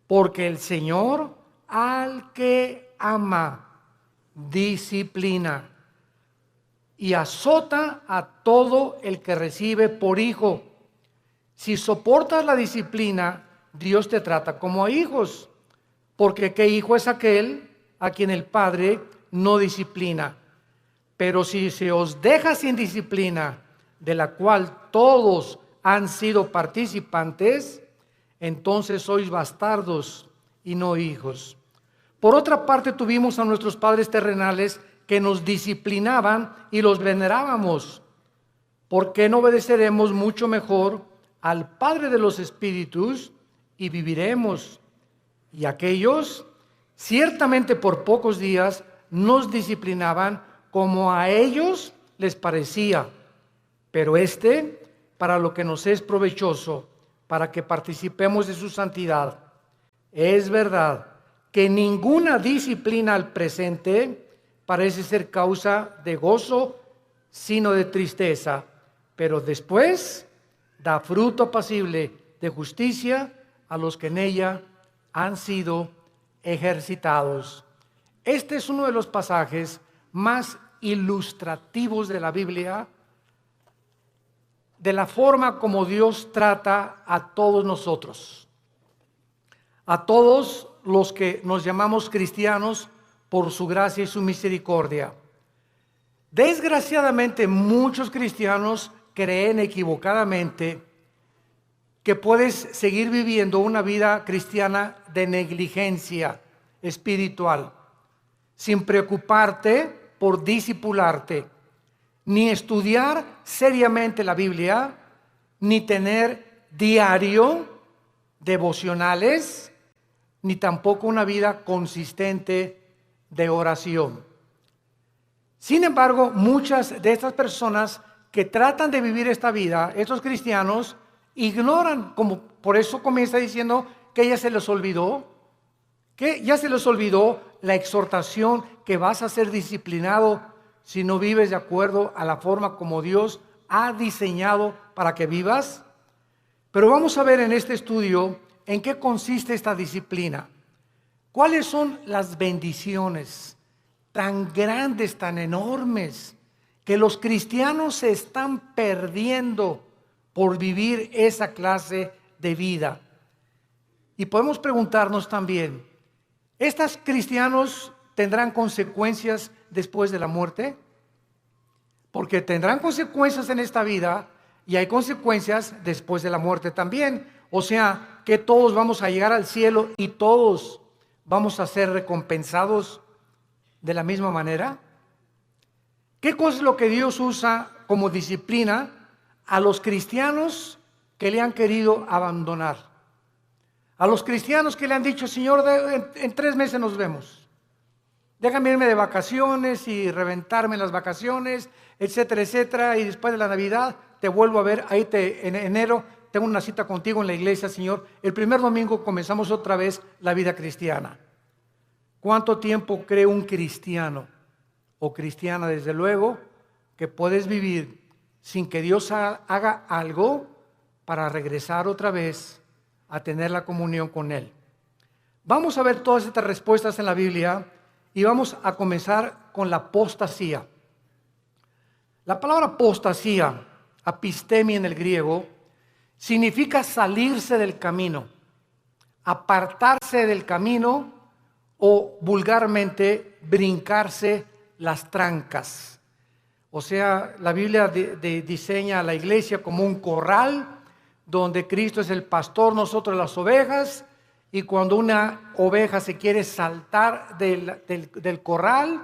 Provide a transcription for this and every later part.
porque el Señor al que ama disciplina y azota a todo el que recibe por hijo. Si soportas la disciplina, Dios te trata como a hijos, porque ¿qué hijo es aquel a quien el Padre no disciplina? Pero si se os deja sin disciplina, de la cual todos han sido participantes, entonces sois bastardos y no hijos. Por otra parte, tuvimos a nuestros padres terrenales que nos disciplinaban y los venerábamos. ¿Por qué no obedeceremos mucho mejor al Padre de los Espíritus y viviremos? Y aquellos, ciertamente por pocos días, nos disciplinaban como a ellos les parecía, pero para lo que nos es provechoso, para que participemos de su santidad. Es verdad que ninguna disciplina al presente parece ser causa de gozo, sino de tristeza, pero después da fruto apacible de justicia a los que en ella han sido ejercitados. Este es uno de los pasajes más ilustrativos de la Biblia, de la forma como Dios trata a todos nosotros, a todos los que nos llamamos cristianos por su gracia y su misericordia. Desgraciadamente, muchos cristianos creen equivocadamente que puedes seguir viviendo una vida cristiana de negligencia espiritual, sin preocuparte por discipularte, ni estudiar seriamente la Biblia, ni tener diario devocionales, ni tampoco una vida consistente de oración. Sin embargo, muchas de estas personas que tratan de vivir esta vida, estos cristianos, ignoran, como por eso comienza diciendo que ya se les olvidó, la exhortación que vas a ser disciplinado si no vives de acuerdo a la forma como Dios ha diseñado para que vivas. Pero vamos a ver en este estudio en qué consiste esta disciplina. ¿Cuáles son las bendiciones tan grandes, tan enormes, que los cristianos se están perdiendo por vivir esa clase de vida? Y podemos preguntarnos también, ¿estos cristianos tendrán consecuencias después de la muerte? Porque tendrán consecuencias en esta vida y hay consecuencias después de la muerte también. O sea, que todos vamos a llegar al cielo y todos vamos a ser recompensados de la misma manera. ¿Qué cosa es lo que Dios usa como disciplina a los cristianos que le han querido abandonar? A los cristianos que le han dicho, Señor, en 3 meses nos vemos. Déjame irme de vacaciones y reventarme en las vacaciones, etcétera, etcétera. Y después de la Navidad te vuelvo a ver. En enero tengo una cita contigo en la iglesia, Señor. El primer domingo comenzamos otra vez la vida cristiana. ¿Cuánto tiempo cree un cristiano o cristiana, desde luego, que puedes vivir sin que Dios haga algo para regresar otra vez a tener la comunión con Él? Vamos a ver todas estas respuestas en la Biblia y vamos a comenzar con la apostasía. La palabra apostasía, apistemia en el griego, significa salirse del camino, apartarse del camino o vulgarmente brincarse las trancas. O sea, la Biblia diseña a la iglesia como un corral donde Cristo es el pastor, nosotros las ovejas, y cuando una oveja se quiere saltar del corral,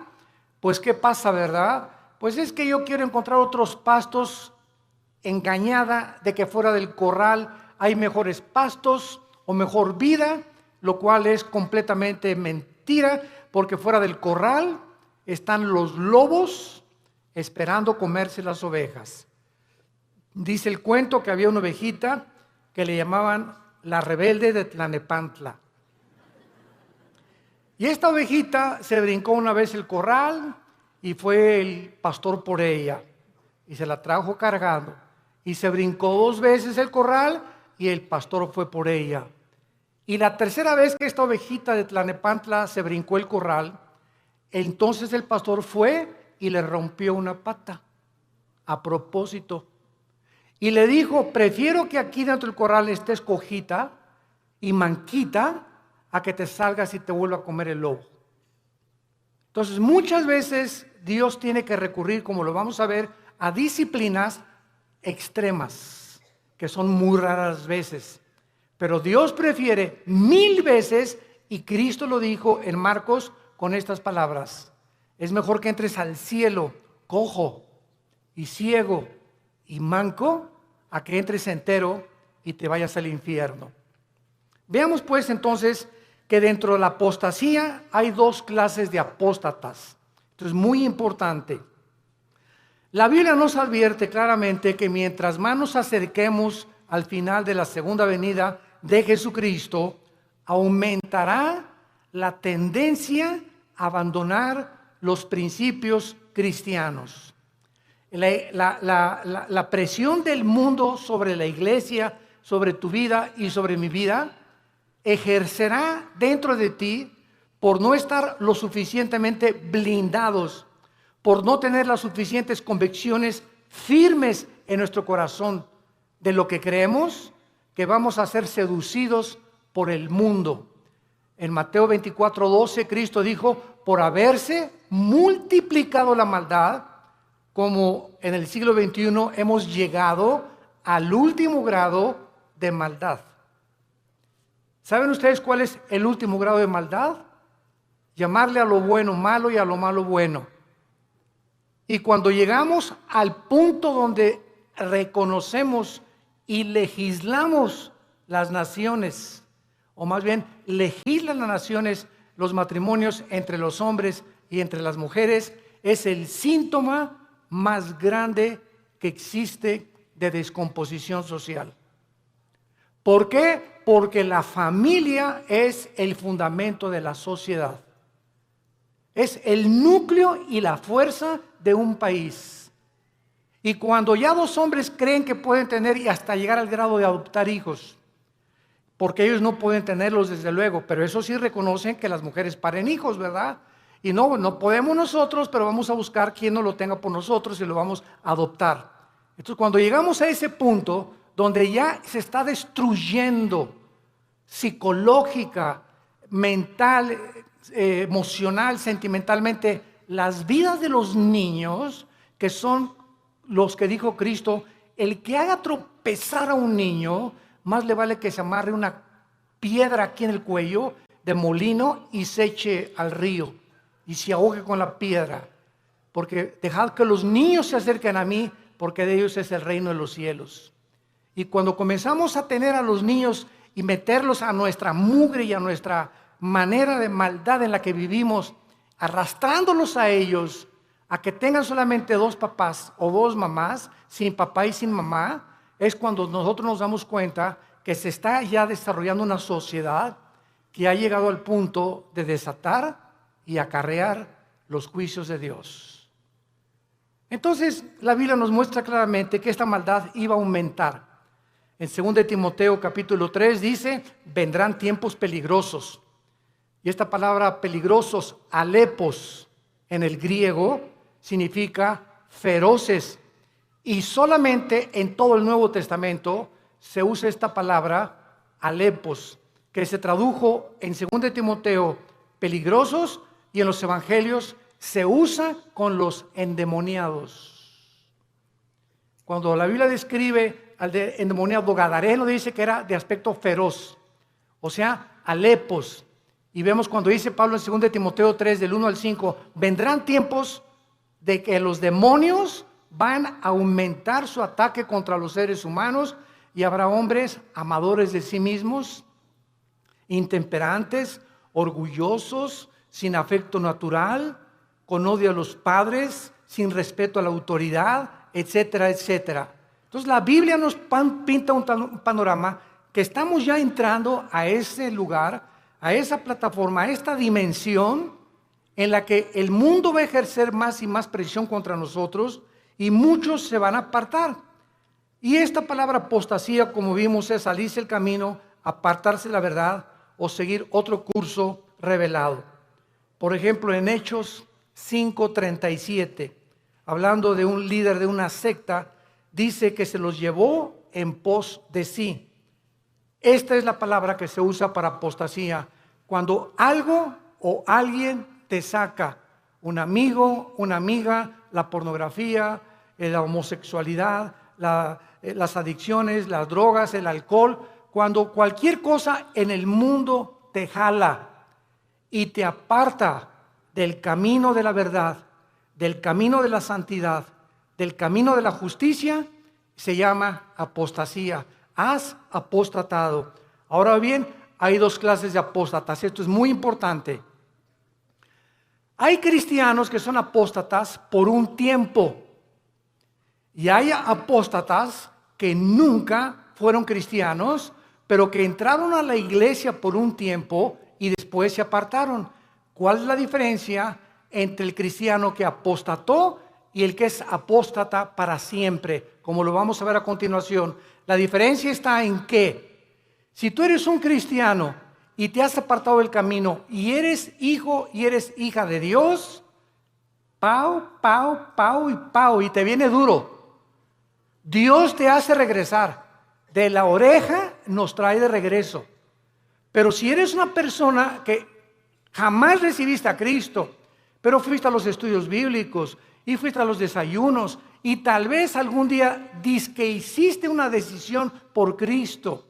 pues ¿qué pasa, verdad? Pues es que yo quiero encontrar otros pastos, engañada de que fuera del corral hay mejores pastos o mejor vida, lo cual es completamente mentira, porque fuera del corral están los lobos esperando comerse las ovejas. Dice el cuento que había una ovejita que le llamaban la rebelde de Tlanepantla. Y esta ovejita se brincó una vez el corral y fue el pastor por ella y se la trajo cargando. Y se brincó 2 veces el corral y el pastor fue por ella. Y la tercera vez que esta ovejita de Tlanepantla se brincó el corral, entonces el pastor fue y le rompió una pata a propósito. Y le dijo, prefiero que aquí dentro del corral estés cojita y manquita a que te salgas y te vuelva a comer el lobo. Entonces muchas veces Dios tiene que recurrir, como lo vamos a ver, a disciplinas extremas, que son muy raras veces. Pero Dios prefiere 1000 veces, y Cristo lo dijo en Marcos con estas palabras: es mejor que entres al cielo cojo y ciego y manco, a que entres entero y te vayas al infierno. Veamos pues entonces que dentro de la apostasía hay 2 clases de apóstatas. Esto es muy importante. La Biblia nos advierte claramente que mientras más nos acerquemos al final de la segunda venida de Jesucristo, aumentará la tendencia a abandonar los principios cristianos. La presión del mundo sobre la iglesia, sobre tu vida y sobre mi vida, ejercerá dentro de ti por no estar lo suficientemente blindados, por no tener las suficientes convicciones firmes en nuestro corazón de lo que creemos, que vamos a ser seducidos por el mundo. En Mateo 24:12, Cristo dijo, por haberse multiplicado la maldad, como en el siglo XXI hemos llegado al último grado de maldad. ¿Saben ustedes cuál es el último grado de maldad? Llamarle a lo bueno malo y a lo malo bueno. Y cuando llegamos al punto donde reconocemos y legislamos las naciones, o más bien legislan las naciones los matrimonios entre los hombres y entre las mujeres, es el síntoma más grande que existe de descomposición social. ¿Por qué? Porque la familia es el fundamento de la sociedad. Es el núcleo y la fuerza de un país. Y cuando ya 2 hombres creen que pueden tener y hasta llegar al grado de adoptar hijos, porque ellos no pueden tenerlos desde luego, pero eso sí reconocen que las mujeres paren hijos, ¿verdad? Y no podemos nosotros, pero vamos a buscar quien no lo tenga por nosotros y lo vamos a adoptar. Entonces cuando llegamos a ese punto donde ya se está destruyendo psicológica, mental, emocional, sentimentalmente, las vidas de los niños, que son los que dijo Cristo, el que haga tropezar a un niño, más le vale que se amarre una piedra aquí en el cuello de molino y se eche al río y se ahogue con la piedra, porque dejad que los niños se acerquen a mí, porque de ellos es el reino de los cielos. Y cuando comenzamos a tener a los niños y meterlos a nuestra mugre y a nuestra manera de maldad en la que vivimos, arrastrándolos a ellos a que tengan solamente 2 papás o 2 mamás, sin papá y sin mamá, es cuando nosotros nos damos cuenta que se está ya desarrollando una sociedad que ha llegado al punto de desatar y acarrear los juicios de Dios. Entonces la Biblia nos muestra claramente que esta maldad iba a aumentar. En 2 Timoteo capítulo 3 dice, vendrán tiempos peligrosos. Y esta palabra peligrosos, alepos, en el griego, significa feroces. Y solamente en todo el Nuevo Testamento se usa esta palabra, alepos, que se tradujo en 2 Timoteo, peligrosos, y en los evangelios se usa con los endemoniados. Cuando la Biblia describe al endemoniado gadareno, dice que era de aspecto feroz, o sea, alepos. Y vemos cuando dice Pablo en 2 Timoteo 3, del 1 al 5, vendrán tiempos de que los demonios van a aumentar su ataque contra los seres humanos, y habrá hombres amadores de sí mismos, intemperantes, orgullosos, sin afecto natural, con odio a los padres, sin respeto a la autoridad, etcétera, etcétera. Entonces la Biblia nos pinta un panorama que estamos ya entrando a ese lugar, a esa plataforma, a esta dimensión en la que el mundo va a ejercer más y más presión contra nosotros y muchos se van a apartar. Y esta palabra apostasía, como vimos, es salirse del camino, apartarse de la verdad o seguir otro curso revelado. Por ejemplo, en Hechos 5:37, hablando de un líder de una secta, dice que se los llevó en pos de sí. Esta es la palabra que se usa para apostasía. Cuando algo o alguien te saca, un amigo, una amiga, la pornografía, la homosexualidad, las adicciones, las drogas, el alcohol, cuando cualquier cosa en el mundo te jala y te aparta del camino de la verdad, del camino de la santidad, del camino de la justicia, se llama apostasía. Has apostatado. Ahora bien, hay dos clases de apóstatas. Esto es muy importante. Hay cristianos que son apóstatas por un tiempo. Y hay apóstatas que nunca fueron cristianos, pero que entraron a la iglesia por un tiempo y después se apartaron. ¿Cuál es la diferencia entre el cristiano que apostató y el que es apóstata para siempre? Como lo vamos a ver a continuación. La diferencia está en que si tú eres un cristiano y te has apartado del camino y eres hijo y eres hija de Dios, pau, y te viene duro. Dios te hace regresar. De la oreja nos trae de regreso. Pero si eres una persona que jamás recibiste a Cristo, pero fuiste a los estudios bíblicos y fuiste a los desayunos y tal vez algún día que hiciste una decisión por Cristo,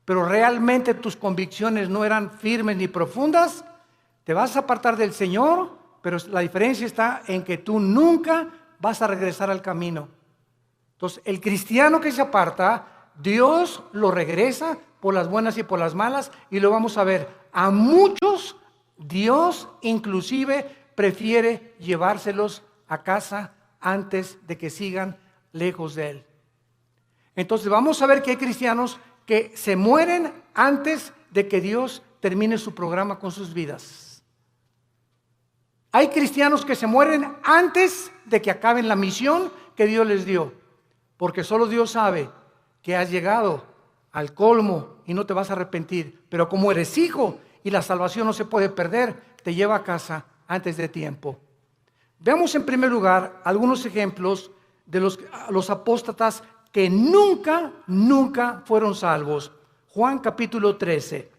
pero realmente tus convicciones no eran firmes ni profundas, te vas a apartar del Señor, pero la diferencia está en que tú nunca vas a regresar al camino. Entonces, el cristiano que se aparta, Dios lo regresa por las buenas y por las malas, y lo vamos a ver. A muchos Dios inclusive prefiere llevárselos a casa antes de que sigan lejos de Él. Entonces vamos a ver que hay cristianos que se mueren antes de que Dios termine su programa con sus vidas. Hay cristianos que se mueren antes de que acaben la misión que Dios les dio, porque solo Dios sabe que has llegado al colmo y no te vas a arrepentir, pero como eres hijo y la salvación no se puede perder, te lleva a casa antes de tiempo. Veamos en primer lugar algunos ejemplos de los apóstatas que nunca fueron salvos. Juan capítulo 13,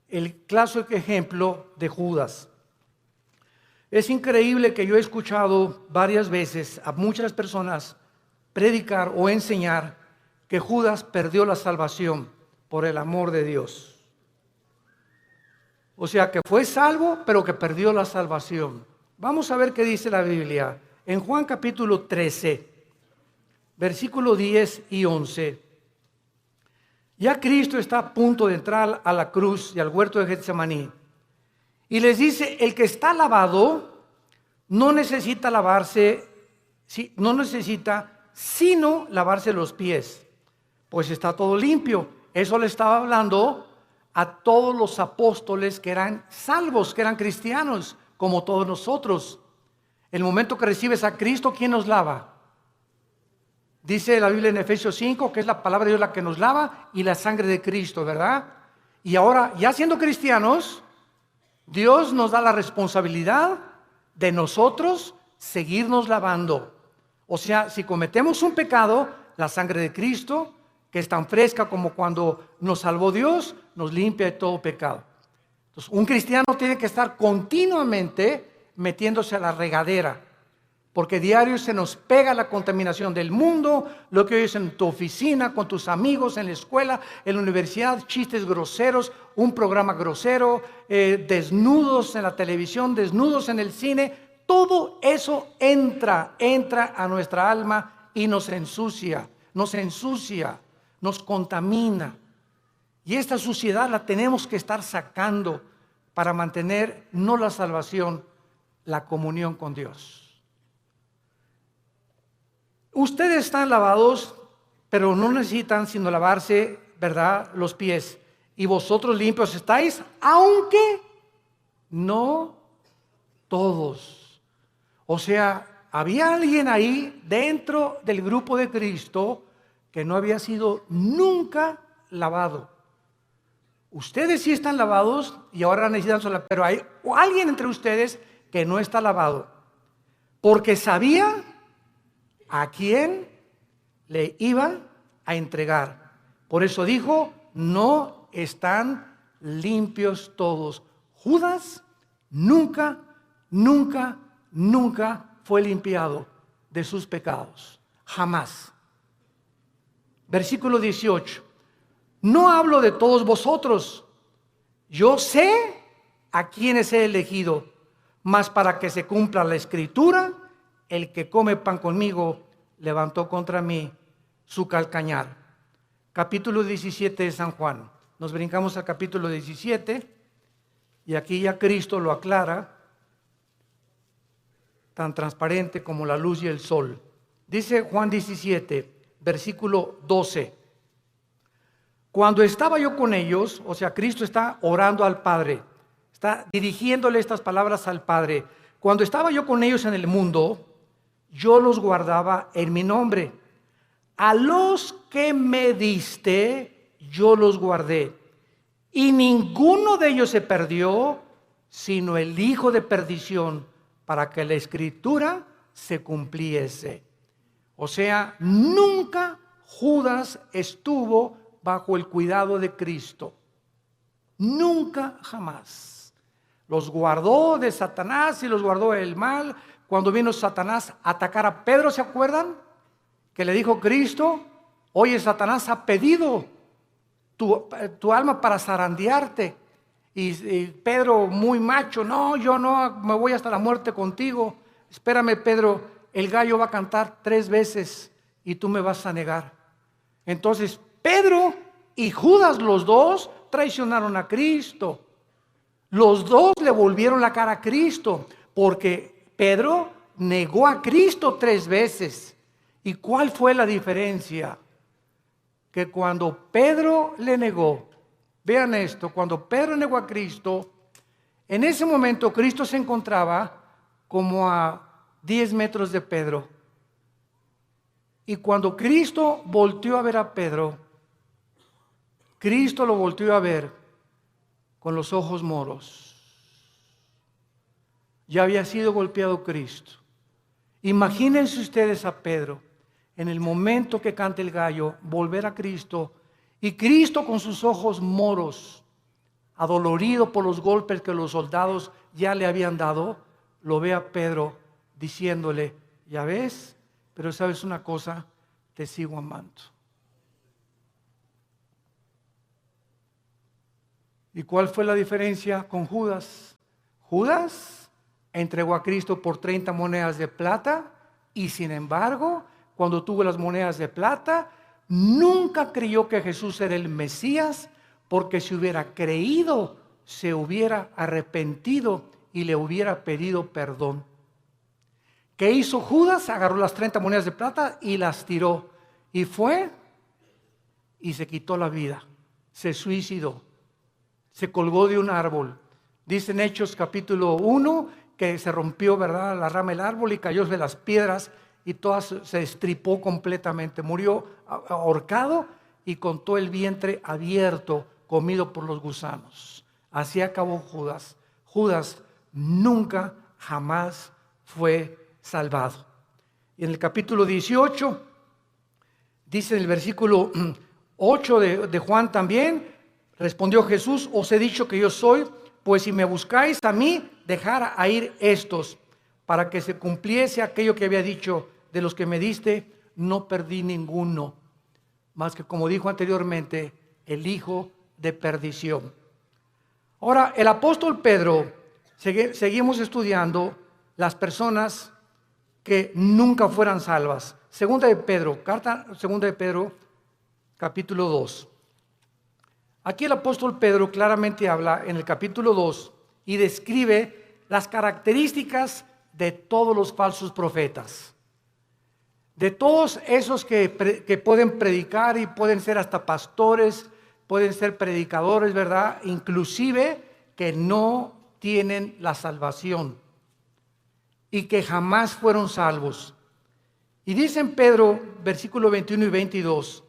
el clásico ejemplo de Judas. Es increíble que yo he escuchado varias veces a muchas personas predicar o enseñar que Judas perdió la salvación por el amor de Dios. O sea, que fue salvo, pero que perdió la salvación. Vamos a ver qué dice la Biblia. En Juan capítulo 13, versículo 10 y 11. Ya Cristo está a punto de entrar a la cruz y al huerto de Getsemaní. Y les dice, el que está lavado no necesita lavarse, sino lavarse los pies, pues está todo limpio. Eso le estaba hablando a todos los apóstoles que eran salvos, que eran cristianos, como todos nosotros. El momento que recibes a Cristo, ¿quién nos lava? Dice la Biblia en Efesios 5 que es la palabra de Dios la que nos lava y la sangre de Cristo, ¿verdad? Y ahora, ya siendo cristianos, Dios nos da la responsabilidad de nosotros seguirnos lavando. O sea, si cometemos un pecado, la sangre de Cristo, que es tan fresca como cuando nos salvó Dios, nos limpia de todo pecado. Entonces, un cristiano tiene que estar continuamente metiéndose a la regadera, porque diario se nos pega la contaminación del mundo, lo que oyes en tu oficina, con tus amigos, en la escuela, en la universidad, chistes groseros, un programa grosero, desnudos en la televisión, desnudos en el cine. Todo eso entra a nuestra alma y nos ensucia, nos contamina. Y esta suciedad la tenemos que estar sacando para mantener no la salvación, la comunión con Dios. Ustedes están lavados, pero no necesitan sino lavarse, ¿verdad?, los pies. Y vosotros limpios estáis, aunque no todos. O sea, había alguien ahí dentro del grupo de Cristo que no había sido nunca lavado. ustedes sí están lavados y ahora necesitan sola, pero hay alguien entre ustedes que no está lavado, porque sabía a quién le iba a entregar. Por eso dijo, no están limpios todos. Judas nunca fue limpiado de sus pecados, jamás. Versículo 18. No hablo de todos vosotros, yo sé a quienes he elegido, mas para que se cumpla la escritura, el que come pan conmigo levantó contra mí su calcañar. Capítulo 17 de San Juan. Nos brincamos al capítulo 17 y aquí ya Cristo lo aclara, tan transparente como la luz y el sol. Dice Juan 17, versículo 12. Cuando estaba yo con ellos, o sea, Cristo está orando al Padre, está dirigiéndole estas palabras al Padre. Cuando estaba yo con ellos en el mundo, yo los guardaba en mi nombre. A los que me diste, yo los guardé. Y ninguno de ellos se perdió, sino el hijo de perdición, para que la escritura se cumpliese. O sea, nunca Judas estuvo bajo el cuidado de Cristo. Nunca, jamás. Los guardó de Satanás y los guardó del mal. Cuando vino Satanás a atacar a Pedro, ¿se acuerdan? Que le dijo Cristo, oye, Satanás ha pedido tu alma para zarandearte. Y Pedro, muy macho, no, yo no me voy hasta la muerte contigo. Espérame, Pedro, el gallo va a cantar 3 veces y tú me vas a negar. Entonces, Pedro y Judas, los dos, traicionaron a Cristo. Los dos le volvieron la cara a Cristo, porque Pedro negó a Cristo 3 veces. ¿Y cuál fue la diferencia? Que cuando Pedro le negó, vean esto, cuando Pedro negó a Cristo, en ese momento Cristo se encontraba como a 10 metros de Pedro. Y cuando Cristo volteó a ver a Pedro, Cristo lo volteó a ver con los ojos moros. Ya había sido golpeado Cristo. Imagínense ustedes a Pedro, en el momento que canta el gallo, volver a Cristo, y Cristo con sus ojos moros, adolorido por los golpes que los soldados ya le habían dado, lo ve a Pedro diciéndole, ya ves, pero sabes una cosa, te sigo amando. ¿Y cuál fue la diferencia con Judas? Judas entregó a Cristo por 30 monedas de plata y sin embargo, cuando tuvo las monedas de plata, nunca creyó que Jesús era el Mesías, porque si hubiera creído, se hubiera arrepentido y le hubiera pedido perdón. ¿Qué hizo Judas? Agarró las 30 monedas de plata y las tiró. Y fue y se quitó la vida. Se suicidó. Se colgó de un árbol. Dice en Hechos capítulo 1 que se rompió, ¿verdad?, la rama del árbol y cayó de las piedras y todas se estripó completamente. Murió ahorcado y con todo el vientre abierto, comido por los gusanos. Así acabó Judas. Judas nunca, jamás fue salvado. Y en el capítulo 18, dice en el versículo 8 de Juan también, respondió Jesús, os he dicho que yo soy, pues si me buscáis a mí, dejad a ir estos, para que se cumpliese aquello que había dicho, de los que me diste, no perdí ninguno, más que como dijo anteriormente, el hijo de perdición. Ahora, el apóstol Pedro, seguimos estudiando las personas que nunca fueran salvas. Segunda de Pedro, capítulo 2. Aquí el apóstol Pedro claramente habla en el capítulo 2 y describe las características de todos los falsos profetas. De todos esos que pueden predicar y pueden ser hasta pastores, pueden ser predicadores, ¿verdad? Inclusive que no tienen la salvación y que jamás fueron salvos. Y dice en Pedro, versículo 21 y 22,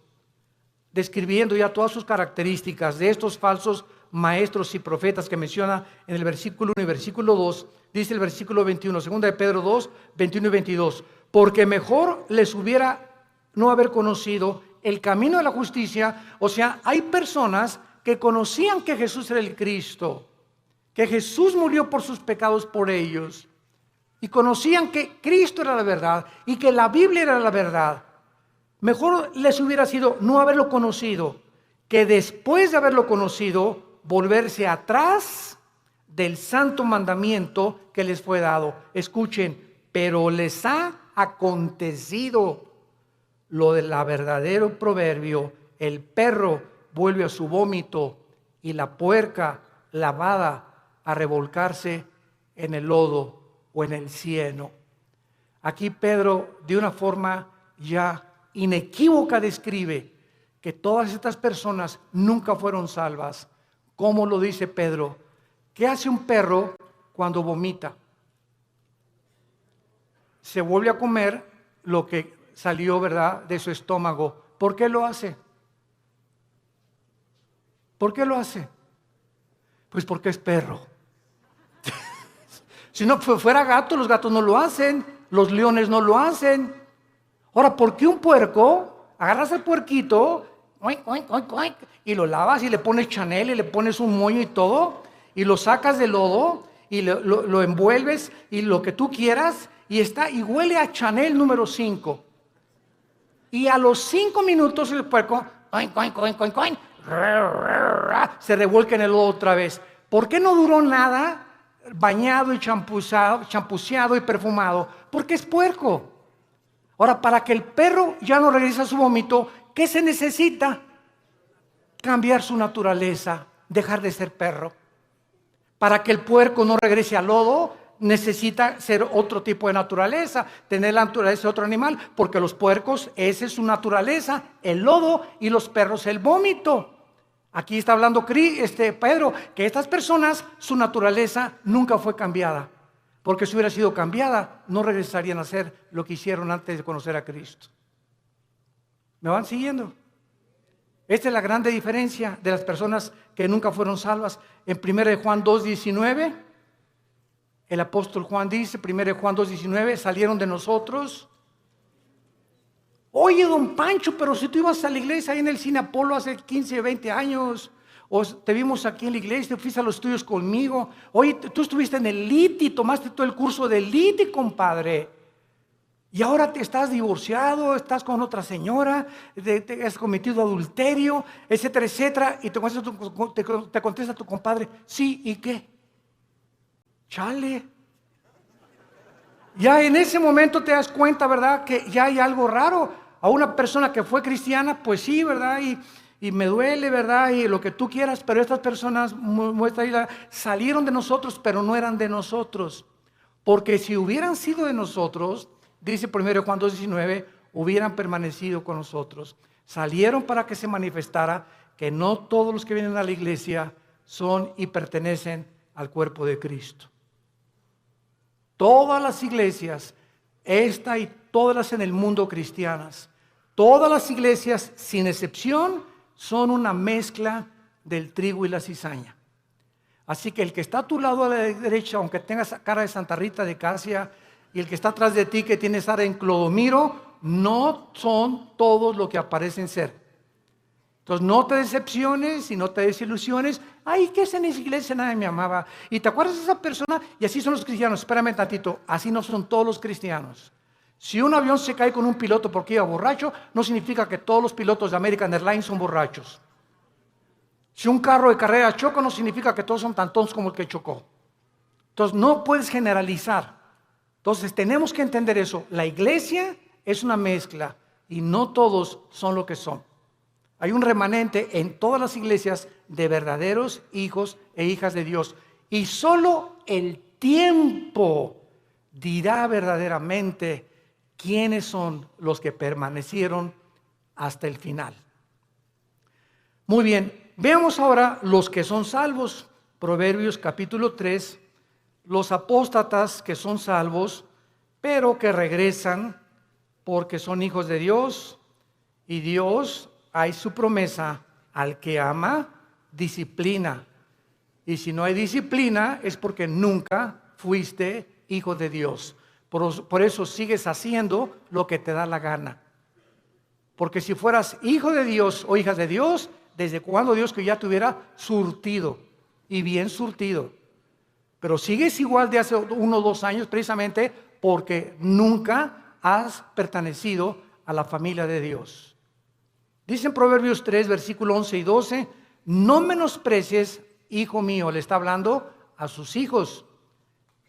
describiendo ya todas sus características de estos falsos maestros y profetas que menciona en el versículo 1 y versículo 2, dice el versículo 21, segunda de Pedro 2, 21 y 22, porque mejor les hubiera no haber conocido el camino de la justicia. O sea, hay personas que conocían que Jesús era el Cristo, que Jesús murió por sus pecados por ellos, y conocían que Cristo era la verdad y que la Biblia era la verdad. Mejor les hubiera sido no haberlo conocido, que después de haberlo conocido, volverse atrás del santo mandamiento que les fue dado. Escuchen, pero les ha acontecido lo del verdadero proverbio: el perro vuelve a su vómito y la puerca lavada a revolcarse en el lodo o en el cieno. Aquí Pedro, de una forma ya inequívoca, describe que todas estas personas nunca fueron salvas. ¿Cómo lo dice Pedro? ¿Qué hace un perro cuando vomita? Se vuelve a comer lo que salió, ¿verdad?, de su estómago. ¿Por qué lo hace? ¿Por qué lo hace? Pues porque es perro. Si no fuera gato, los gatos no lo hacen, los leones no lo hacen. Ahora, ¿por qué un puerco? Agarras al puerquito, oink, oink, oink, oink, y lo lavas y le pones Chanel y le pones un moño y todo, y lo sacas del lodo y lo envuelves y lo que tú quieras, y huele a Chanel número 5. Y a los 5 minutos el puerco oink, oink, oink, oink, oink, se revuelca en el lodo otra vez. ¿Por qué no duró nada bañado y champuceado y perfumado? Porque es puerco. Ahora, para que el perro ya no regrese a su vómito, ¿qué se necesita? Cambiar su naturaleza, dejar de ser perro. Para que el puerco no regrese al lodo, necesita ser otro tipo de naturaleza, tener la naturaleza de otro animal, porque los puercos, esa es su naturaleza, el lodo, y los perros el vómito. Aquí está hablando Pedro, que estas personas, su naturaleza nunca fue cambiada, porque si hubiera sido cambiada, no regresarían a hacer lo que hicieron antes de conocer a Cristo. ¿Me van siguiendo? Esta es la grande diferencia de las personas que nunca fueron salvas. En 1 Juan 2:19, el apóstol Juan dice, 1 Juan 2:19, salieron de nosotros. Oye, don Pancho, pero si tú ibas a la iglesia ahí en el Cine Apolo hace 15, 20 años, o te vimos aquí en la iglesia, fuiste a los estudios conmigo. Oye, tú estuviste en el LITI, tomaste todo el curso del LITI, compadre. Y ahora te estás divorciado, estás con otra señora, te has cometido adulterio, etcétera, etcétera. Y te contesta tu compadre, sí, ¿y qué? Chale. Ya en ese momento te das cuenta, ¿verdad?, que ya hay algo raro. A una persona que fue cristiana, pues sí, ¿verdad? Y me duele, ¿verdad? Y lo que tú quieras, pero estas personas salieron de nosotros, pero no eran de nosotros. Porque si hubieran sido de nosotros, dice 1 Juan 2:19, hubieran permanecido con nosotros. Salieron para que se manifestara que no todos los que vienen a la iglesia son y pertenecen al cuerpo de Cristo. Todas las iglesias, esta y todas las en el mundo cristianas, todas las iglesias, sin excepción, son una mezcla del trigo y la cizaña. Así que el que está a tu lado a la derecha, aunque tengas cara de Santa Rita de Casia, y el que está atrás de ti, que tiene cara en Clodomiro, no son todos lo que aparecen ser. Entonces no te decepciones y no te desilusiones. Ay, ¿qué es en esa iglesia? Nadie me amaba. ¿Y te acuerdas de esa persona? Y así son los cristianos. Espérame tantito, así no son todos los cristianos. Si un avión se cae con un piloto porque iba borracho, no significa que todos los pilotos de American Airlines son borrachos. Si un carro de carrera choca, no significa que todos son tan tontos como el que chocó. Entonces no puedes generalizar. Entonces tenemos que entender eso. La iglesia es una mezcla y no todos son lo que son. Hay un remanente en todas las iglesias de verdaderos hijos e hijas de Dios. Y solo el tiempo dirá verdaderamente quiénes son los que permanecieron hasta el final. Muy bien, veamos ahora los que son salvos. Proverbios capítulo 3, los apóstatas que son salvos, pero que regresan porque son hijos de Dios, y Dios hay su promesa: al que ama, disciplina, Y si no hay disciplina es porque nunca fuiste hijo de Dios. Por eso sigues haciendo lo que te da la gana. Porque si fueras hijo de Dios o hija de Dios, ¿desde cuándo Dios que ya te hubiera surtido? Y bien surtido. Pero sigues igual de hace 1 o 2 años precisamente porque nunca has pertenecido a la familia de Dios. Dice en Proverbios 3, versículo 11 y 12, no menosprecies, hijo mío, le está hablando a sus hijos,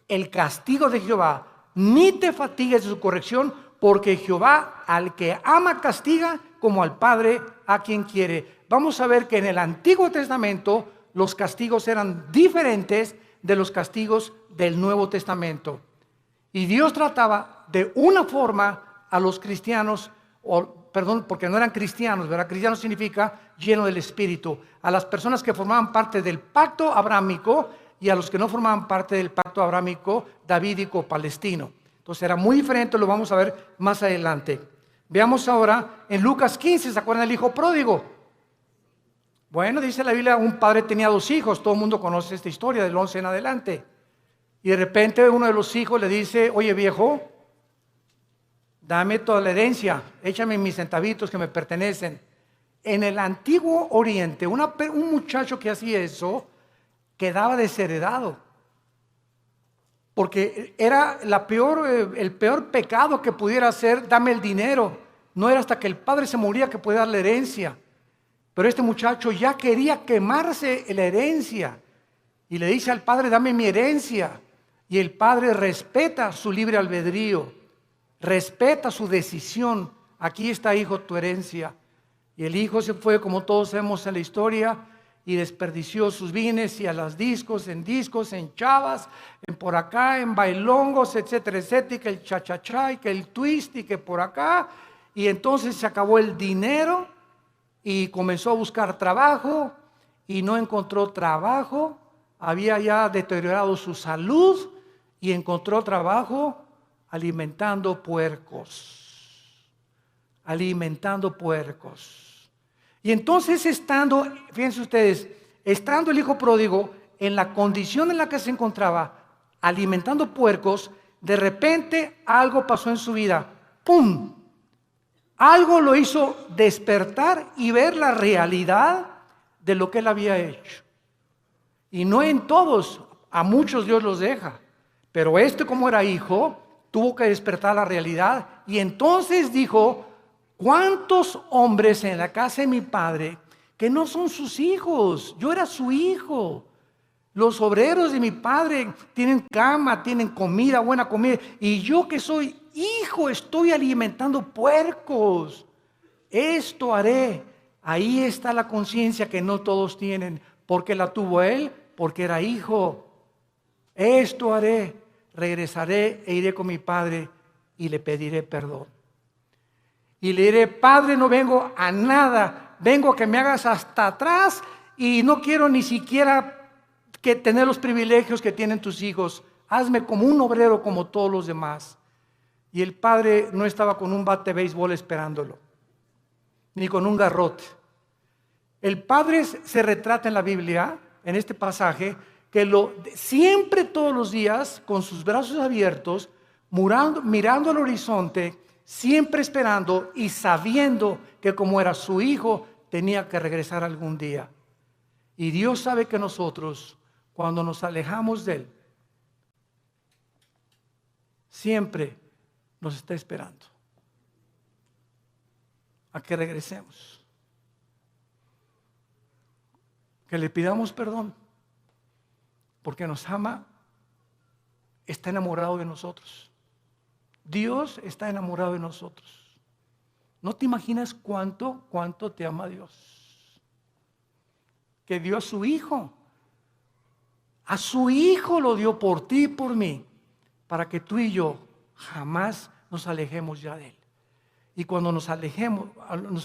el castigo de Jehová, ni te fatigues de su corrección, porque Jehová al que ama castiga como al padre a quien quiere. Vamos a ver que en el Antiguo Testamento los castigos eran diferentes de los castigos del Nuevo Testamento. Y Dios trataba de una forma a los cristianos, porque no eran cristianos, ¿verdad? Cristiano significa lleno del Espíritu. A las personas que formaban parte del pacto abrámico y a los que no formaban parte del pacto abrámico davídico palestino. Entonces era muy diferente, lo vamos a ver más adelante. Veamos ahora en Lucas 15, ¿se acuerdan del hijo pródigo? Bueno, dice la Biblia, un padre tenía 2 hijos, todo el mundo conoce esta historia del 11 en adelante. Y de repente uno de los hijos le dice, oye viejo, dame toda la herencia, échame mis centavitos que me pertenecen. En el antiguo Oriente, un muchacho que hacía eso, quedaba desheredado. Porque era el peor pecado que pudiera hacer, dame el dinero. No era hasta que el padre se moría que podía dar la herencia. Pero este muchacho ya quería quemarse la herencia. Y le dice al padre, dame mi herencia. Y el padre respeta su libre albedrío. Respeta su decisión. Aquí está, hijo, tu herencia. Y el hijo se fue, como todos sabemos en la historia, y desperdició sus bienes y a las discos, en chavas, en por acá, en bailongos, etcétera, etcétera, y que el cha-cha-cha, y que el twist, y que por acá. Y entonces se acabó el dinero y comenzó a buscar trabajo y no encontró trabajo. Había ya deteriorado su salud y encontró trabajo alimentando puercos. Alimentando puercos. Y entonces fíjense ustedes, estando el hijo pródigo en la condición en la que se encontraba, alimentando puercos, de repente algo pasó en su vida. ¡Pum! Algo lo hizo despertar y ver la realidad de lo que él había hecho. Y no en todos, a muchos Dios los deja. Pero como era hijo, tuvo que despertar la realidad. Y entonces dijo, ¿cuántos hombres en la casa de mi padre que no son sus hijos? Yo era su hijo. Los obreros de mi padre tienen cama, tienen comida, buena comida. Y yo que soy hijo estoy alimentando puercos. Esto haré. Ahí está la conciencia que no todos tienen. Porque la tuvo él, porque era hijo. Esto haré. Regresaré e iré con mi padre y le pediré perdón. Y le diré, Padre, no vengo a nada, vengo a que me hagas hasta atrás y no quiero ni siquiera que tener los privilegios que tienen tus hijos. Hazme como un obrero como todos los demás. Y el padre no estaba con un bate de béisbol esperándolo, ni con un garrote. El padre se retrata en la Biblia, en este pasaje, que siempre todos los días, con sus brazos abiertos, mirando al horizonte, siempre esperando y sabiendo que como era su hijo, tenía que regresar algún día. Y Dios sabe que nosotros, cuando nos alejamos de Él, siempre nos está esperando a que regresemos. Que le pidamos perdón, porque nos ama, está enamorado de nosotros. Dios está enamorado de nosotros. No te imaginas cuánto te ama Dios. Que dio a su hijo. A su hijo lo dio por ti y por mí, para que tú y yo jamás nos alejemos ya de Él. Y cuando nos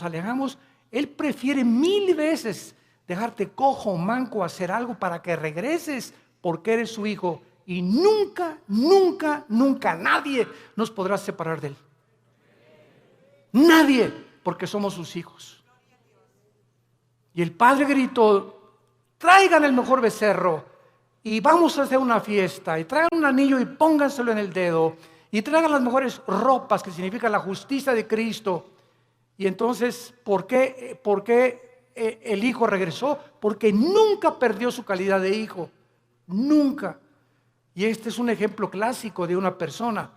alejamos, Él prefiere 1000 veces dejarte cojo o manco, hacer algo para que regreses, porque eres su hijo. Y nunca, nunca, nunca nadie nos podrá separar de Él. Nadie, porque somos sus hijos. Y el padre gritó, traigan el mejor becerro y vamos a hacer una fiesta, y traigan un anillo y pónganselo en el dedo, y traigan las mejores ropas, que significa la justicia de Cristo. Y entonces, ¿por qué el hijo regresó? Porque nunca perdió su calidad de hijo, nunca. Y este es un ejemplo clásico de una persona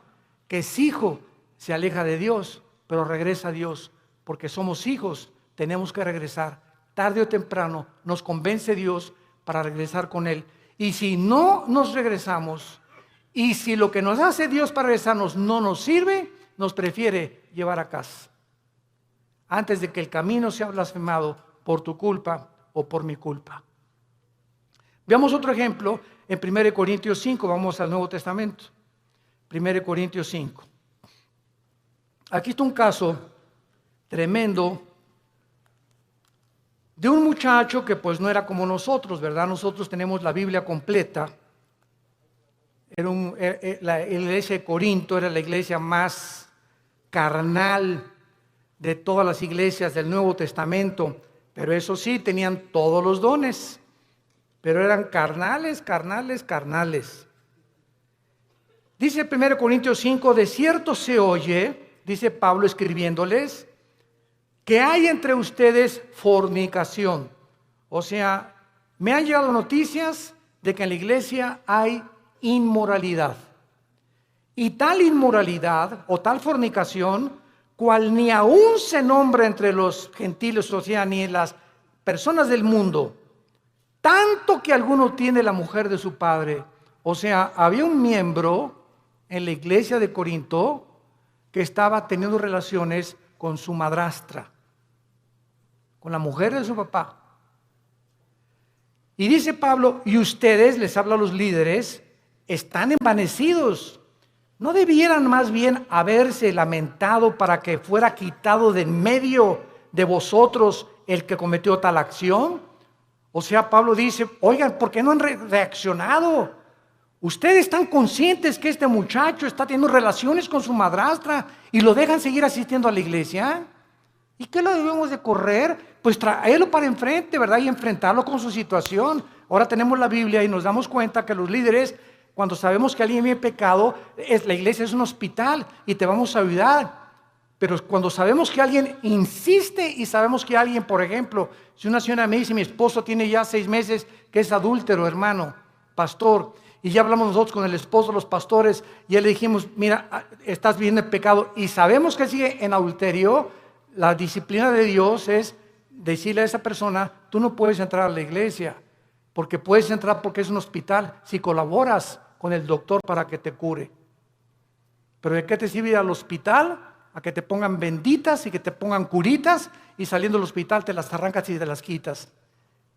que es hijo, se aleja de Dios, pero regresa a Dios, porque somos hijos, tenemos que regresar. Tarde o temprano nos convence Dios para regresar con Él. Y si no nos regresamos, y si lo que nos hace Dios para regresarnos no nos sirve, nos prefiere llevar a casa, antes de que el camino sea blasfemado por tu culpa o por mi culpa. Veamos otro ejemplo en 1 Corintios 5, vamos al Nuevo Testamento. 1 Corintios 5. Aquí está un caso tremendo de un muchacho que pues no era como nosotros, ¿verdad? Nosotros tenemos la Biblia completa. La iglesia de Corinto era la iglesia más carnal de todas las iglesias del Nuevo Testamento, pero eso sí, tenían todos los dones, pero eran carnales. Dice 1 Corintios 5, de cierto se oye, dice Pablo escribiéndoles, que hay entre ustedes fornicación. O sea, me han llegado noticias de que en la iglesia hay inmoralidad. Y tal inmoralidad o tal fornicación, cual ni aún se nombra entre los gentiles, o sea, ni en las personas del mundo, tanto que alguno tiene la mujer de su padre. O sea, había un miembro en la iglesia de Corinto que estaba teniendo relaciones con su madrastra, con la mujer de su papá. Y dice Pablo, y ustedes, les habla a los líderes, están envanecidos. ¿No debieran más bien haberse lamentado para que fuera quitado de en medio de vosotros el que cometió tal acción? O sea, Pablo dice, oigan, ¿por qué no han reaccionado? Ustedes están conscientes que este muchacho está teniendo relaciones con su madrastra y lo dejan seguir asistiendo a la iglesia. ¿Y qué lo debemos de correr? Pues traerlo para enfrente, ¿verdad? Y enfrentarlo con su situación. Ahora tenemos la Biblia y nos damos cuenta que los líderes, cuando sabemos que alguien viene pecado, la iglesia es un hospital y te vamos a ayudar. Pero cuando sabemos que alguien insiste y sabemos que alguien, por ejemplo, si una señora me dice, mi esposo tiene ya 6 meses que es adúltero, hermano, pastor, y ya hablamos nosotros con el esposo de los pastores, y ya le dijimos, mira, estás viviendo en pecado, y sabemos que sigue en adulterio, la disciplina de Dios es decirle a esa persona, tú no puedes entrar a la iglesia, porque puedes entrar porque es un hospital, si colaboras con el doctor para que te cure. Pero ¿de qué te sirve ir al hospital? A que te pongan benditas y que te pongan curitas, y saliendo del hospital te las arrancas y te las quitas.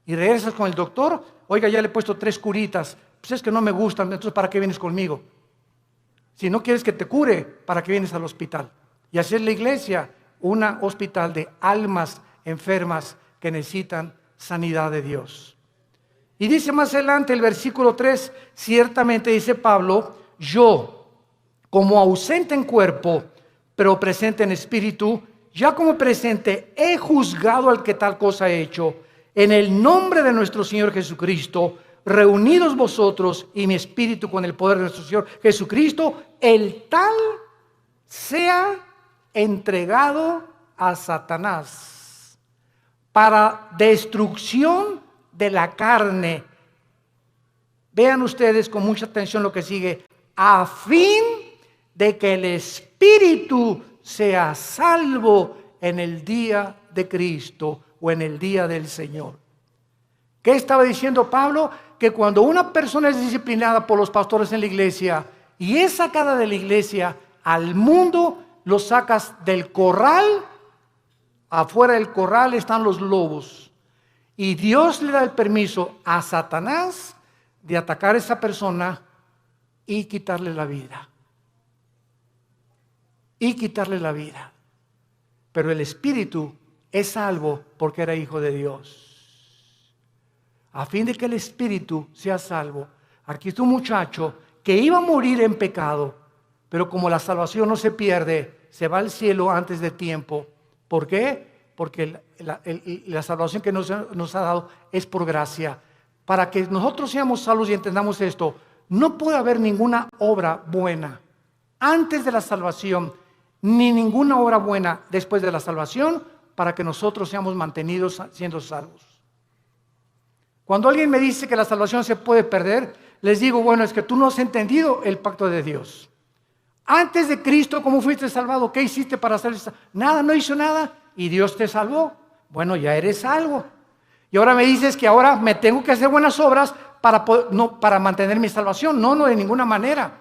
Y regresas con el doctor, oiga, ya le he puesto 3 curitas, pues es que no me gustan, entonces ¿para qué vienes conmigo? Si no quieres que te cure, ¿para qué vienes al hospital? Y así es la iglesia, un hospital de almas enfermas que necesitan sanidad de Dios. Y dice más adelante el versículo 3, ciertamente dice Pablo, yo, como ausente en cuerpo, pero presente en espíritu, ya como presente he juzgado al que tal cosa ha hecho, en el nombre de nuestro Señor Jesucristo, reunidos vosotros y mi espíritu con el poder de nuestro Señor Jesucristo, el tal sea entregado a Satanás para destrucción de la carne. Vean ustedes con mucha atención lo que sigue, a fin de que el espíritu sea salvo en el día de Cristo o en el día del Señor. ¿Qué estaba diciendo Pablo? Que cuando una persona es disciplinada por los pastores en la iglesia y es sacada de la iglesia al mundo, lo sacas del corral. Afuera del corral están los lobos. Y Dios le da el permiso a Satanás de atacar a esa persona y quitarle la vida. Pero el espíritu es salvo porque era hijo de Dios. A fin de que el espíritu sea salvo. Aquí está un muchacho que iba a morir en pecado, pero como la salvación no se pierde, se va al cielo antes de tiempo. ¿Por qué? Porque la salvación que nos ha dado es por gracia. para que nosotros seamos salvos y entendamos esto, no puede haber ninguna obra buena antes de la salvación, ni ninguna obra buena después de la salvación, para que nosotros seamos mantenidos siendo salvos. Cuando alguien me dice que la salvación se puede perder, les digo, bueno, es que tú no has entendido el pacto de Dios. Antes de Cristo, ¿cómo fuiste salvado? ¿Qué hiciste para ser salvo? Nada, no hizo nada y Dios te salvó. Bueno, ya eres salvo. Y ahora me dices que ahora me tengo que hacer buenas obras para mantener mi salvación. No, de ninguna manera.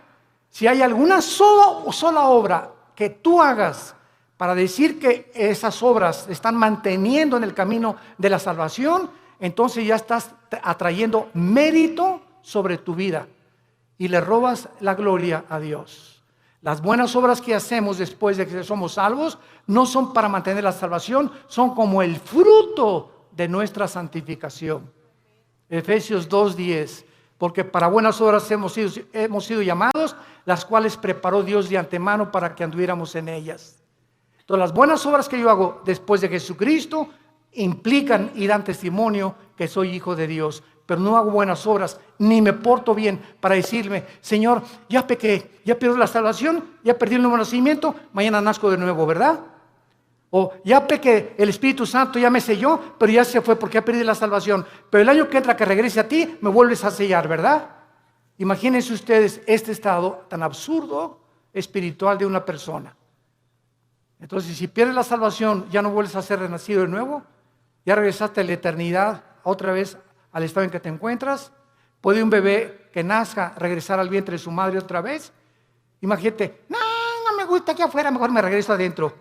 Si hay alguna sola obra que tú hagas para decir que esas obras están manteniendo en el camino de la salvación, entonces ya estás atrayendo mérito sobre tu vida y le robas la gloria a Dios. Las buenas obras que hacemos después de que somos salvos no son para mantener la salvación, son como el fruto de nuestra santificación. Efesios 2:10, porque para buenas obras hemos sido llamados, las cuales preparó Dios de antemano para que anduviéramos en ellas. Entonces las buenas obras que yo hago después de Jesucristo implican y dan testimonio que soy hijo de Dios, pero no hago buenas obras, ni me porto bien para decirme, Señor, ya pequé, ya perdí la salvación, ya perdí el nuevo nacimiento, mañana nazco de nuevo, ¿verdad? O ya pequé, el Espíritu Santo ya me selló, pero ya se fue porque ya perdí la salvación, pero el año que entra que regrese a ti, me vuelves a sellar, ¿verdad? Imagínense ustedes este estado tan absurdo espiritual de una persona. Entonces, si pierdes la salvación, ya no vuelves a ser renacido de nuevo, ya regresaste a la eternidad, otra vez al estado en que te encuentras. ¿Puede un bebé que nazca regresar al vientre de su madre otra vez? Imagínate, no me gusta aquí afuera, mejor me regreso adentro.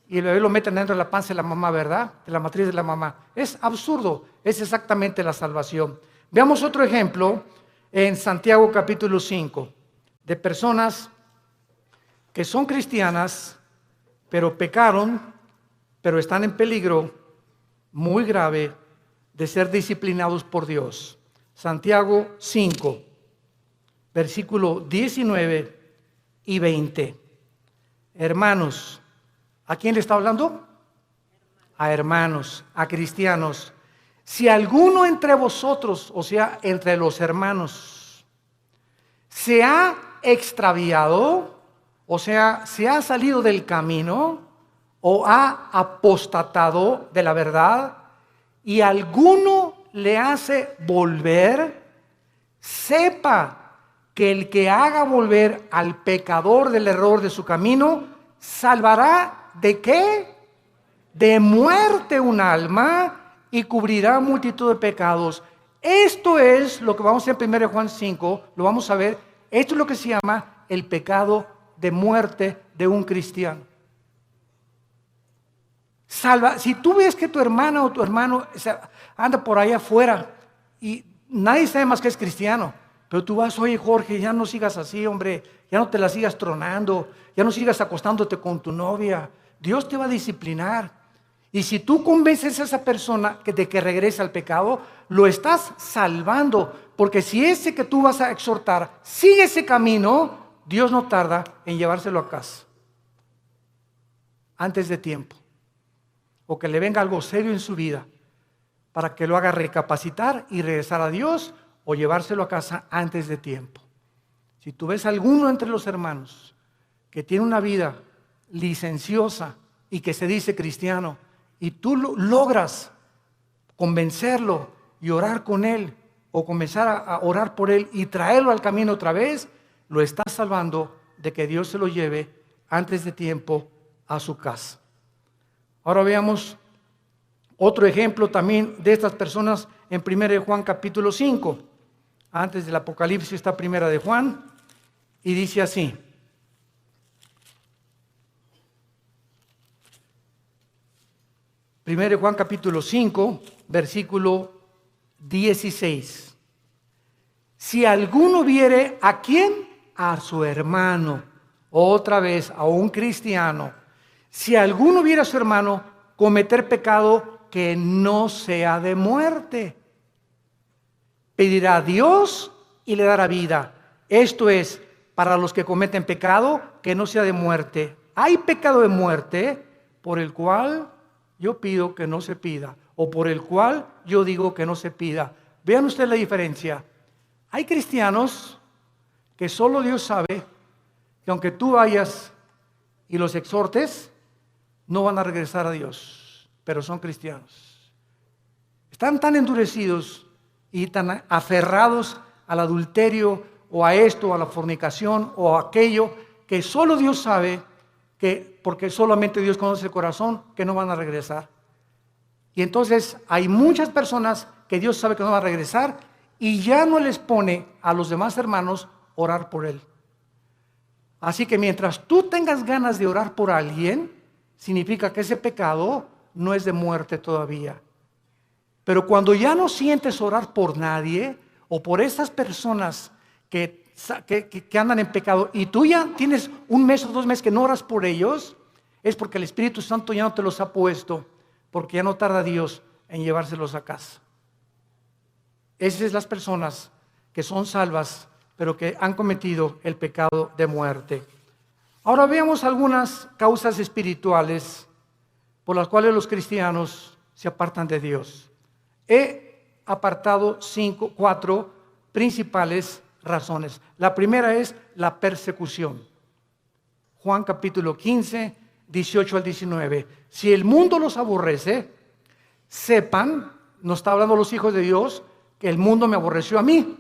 Y el bebé lo meten dentro de la panza de la mamá, ¿verdad? De la matriz de la mamá. Es absurdo, es exactamente la salvación. Veamos otro ejemplo en Santiago capítulo 5, de personas que son cristianas, pero pecaron, pero están en peligro muy grave de ser disciplinados por Dios. Santiago 5, versículo 19 y 20. Hermanos, ¿a quién le está hablando? A hermanos, a cristianos. Si alguno entre vosotros, o sea, entre los hermanos, se ha extraviado, o sea, se ha salido del camino o ha apostatado de la verdad y alguno le hace volver, sepa que el que haga volver al pecador del error de su camino, salvará ¿de qué? De muerte un alma y cubrirá multitud de pecados. Esto es lo que vamos a ver en 1 Juan 5, lo vamos a ver. Esto es lo que se llama el pecado de muerte de un cristiano. Si tú ves que tu hermana o tu hermano anda por ahí afuera y nadie sabe más que es cristiano, pero tú vas, oye Jorge, ya no sigas así, hombre, ya no te la sigas tronando, ya no sigas acostándote con tu novia, Dios te va a disciplinar. Y si tú convences a esa persona de que regrese al pecado, lo estás salvando, porque si ese que tú vas a exhortar sigue ese camino, Dios no tarda en llevárselo a casa antes de tiempo, o que le venga algo serio en su vida para que lo haga recapacitar y regresar a Dios, o llevárselo a casa antes de tiempo. Si tú ves a alguno entre los hermanos que tiene una vida licenciosa y que se dice cristiano, y tú logras convencerlo y orar con él, o comenzar a orar por él y traerlo al camino otra vez, lo estás salvando de que Dios se lo lleve antes de tiempo a su casa. Ahora veamos otro ejemplo también de estas personas en 1 Juan capítulo 5. Antes del Apocalipsis está 1 Juan y dice así. 1 Juan capítulo 5, versículo 16. Si alguno viere ¿a quién? A su hermano, otra vez a un cristiano. Si alguno viera a su hermano cometer pecado que no sea de muerte, pedirá a Dios y le dará vida. Esto es, para los que cometen pecado que no sea de muerte. Hay pecado de muerte por el cual yo pido que no se pida, o por el cual yo digo que no se pida. Vean ustedes la diferencia. Hay cristianos que solo Dios sabe que aunque tú vayas y los exhortes, no van a regresar a Dios, pero son cristianos. Están tan endurecidos y tan aferrados al adulterio o a esto, o a la fornicación o a aquello, que solo Dios sabe que, porque solamente Dios conoce el corazón, que no van a regresar. Y entonces hay muchas personas que Dios sabe que no van a regresar y ya no les pone a los demás hermanos orar por él. Así que mientras tú tengas ganas de orar por alguien, significa que ese pecado no es de muerte todavía. Pero cuando ya no sientes orar por nadie o por esas personas que andan en pecado y tú ya tienes 1 mes o 2 meses que no oras por ellos, es porque el Espíritu Santo ya no te los ha puesto, porque ya no tarda Dios en llevárselos a casa. Esas son las personas que son salvas, pero que han cometido el pecado de muerte. Ahora veamos algunas causas espirituales por las cuales los cristianos se apartan de Dios. He apartado 4 principales razones. La primera es la persecución. Juan capítulo 15, 18 al 19. Si el mundo los aborrece, sepan, nos está hablando los hijos de Dios, que el mundo me aborreció a mí.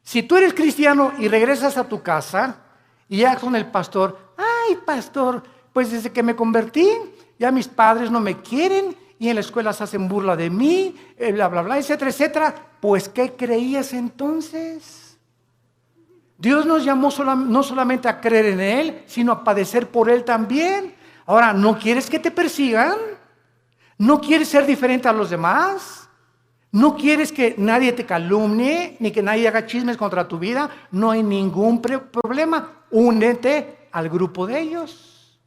Si tú eres cristiano y regresas a tu casa y ya con el pastor, ay pastor, pues desde que me convertí, ya mis padres no me quieren y en la escuela se hacen burla de mí, bla, bla, bla, etcétera, etcétera. Pues, ¿qué creías entonces? Dios nos llamó no solamente a creer en Él, sino a padecer por Él también. Ahora, ¿no quieres que te persigan? ¿No quieres ser diferente a los demás? ¿No quieres que nadie te calumnie, ni que nadie haga chismes contra tu vida? No hay ningún problema. Únete al grupo de ellos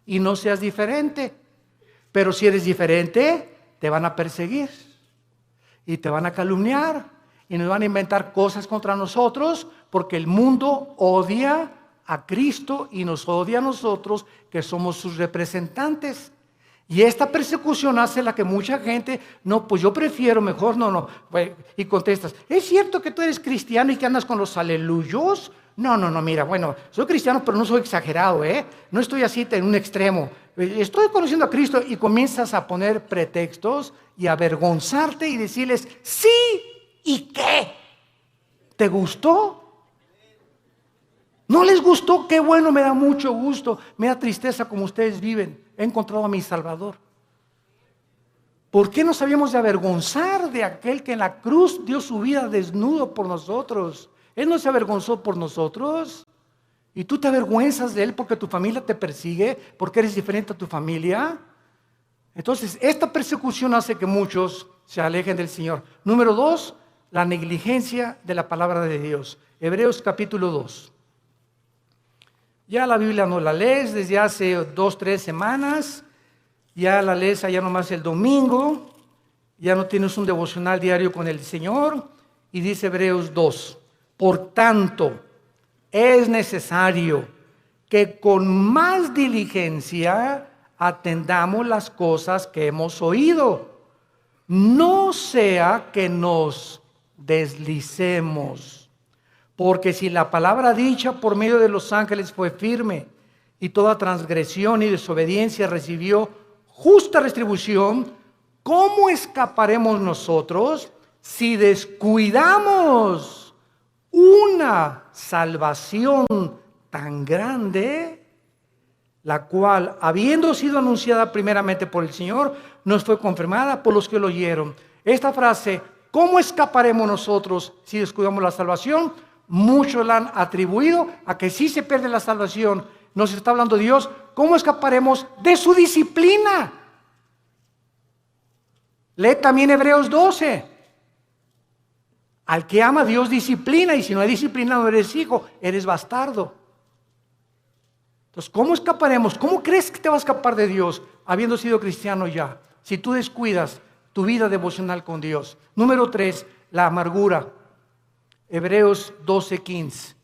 y no seas diferente. Pero si eres diferente, te van a perseguir y te van a calumniar y nos van a inventar cosas contra nosotros, porque el mundo odia a Cristo y nos odia a nosotros, que somos sus representantes. Y esta persecución hace la que mucha gente, no, pues yo prefiero mejor, no. Y contestas, ¿es cierto que tú eres cristiano y que andas con los aleluyos? No, mira, bueno, soy cristiano, pero no soy exagerado, no estoy así en un extremo. Estoy conociendo a Cristo, y comienzas a poner pretextos y a avergonzarte y decirles, sí, ¿y qué? ¿Te gustó? ¿No les gustó? Qué bueno, me da mucho gusto, me da tristeza como ustedes viven. He encontrado a mi Salvador. ¿Por qué nos habíamos de avergonzar de aquel que en la cruz dio su vida desnudo por nosotros? Él no se avergonzó por nosotros. ¿Y tú te avergüenzas de Él porque tu familia te persigue, porque eres diferente a tu familia? Entonces, esta persecución hace que muchos se alejen del Señor. Número 2, la negligencia de la palabra de Dios. Hebreos capítulo 2. Ya la Biblia no la lees desde hace 2, 3 semanas. Ya la lees allá nomás el domingo. Ya no tienes un devocional diario con el Señor. Y dice Hebreos 2. Por tanto, es necesario que con más diligencia atendamos las cosas que hemos oído. No sea que nos deslicemos. Porque si la palabra dicha por medio de los ángeles fue firme, y toda transgresión y desobediencia recibió justa retribución, ¿cómo escaparemos nosotros si descuidamos una salvación tan grande, la cual, habiendo sido anunciada primeramente por el Señor, nos fue confirmada por los que lo oyeron? Esta frase, ¿cómo escaparemos nosotros si descuidamos la salvación? Muchos la han atribuido a que si se pierde la salvación, nos está hablando Dios, ¿cómo escaparemos de su disciplina? Lee también Hebreos 12. Al que ama, Dios disciplina, y si no hay disciplina no eres hijo, eres bastardo. Entonces, ¿cómo escaparemos? ¿Cómo crees que te vas a escapar de Dios habiendo sido cristiano ya? Si tú descuidas tu vida devocional con Dios. Número 3, la amargura. Hebreos 12:15.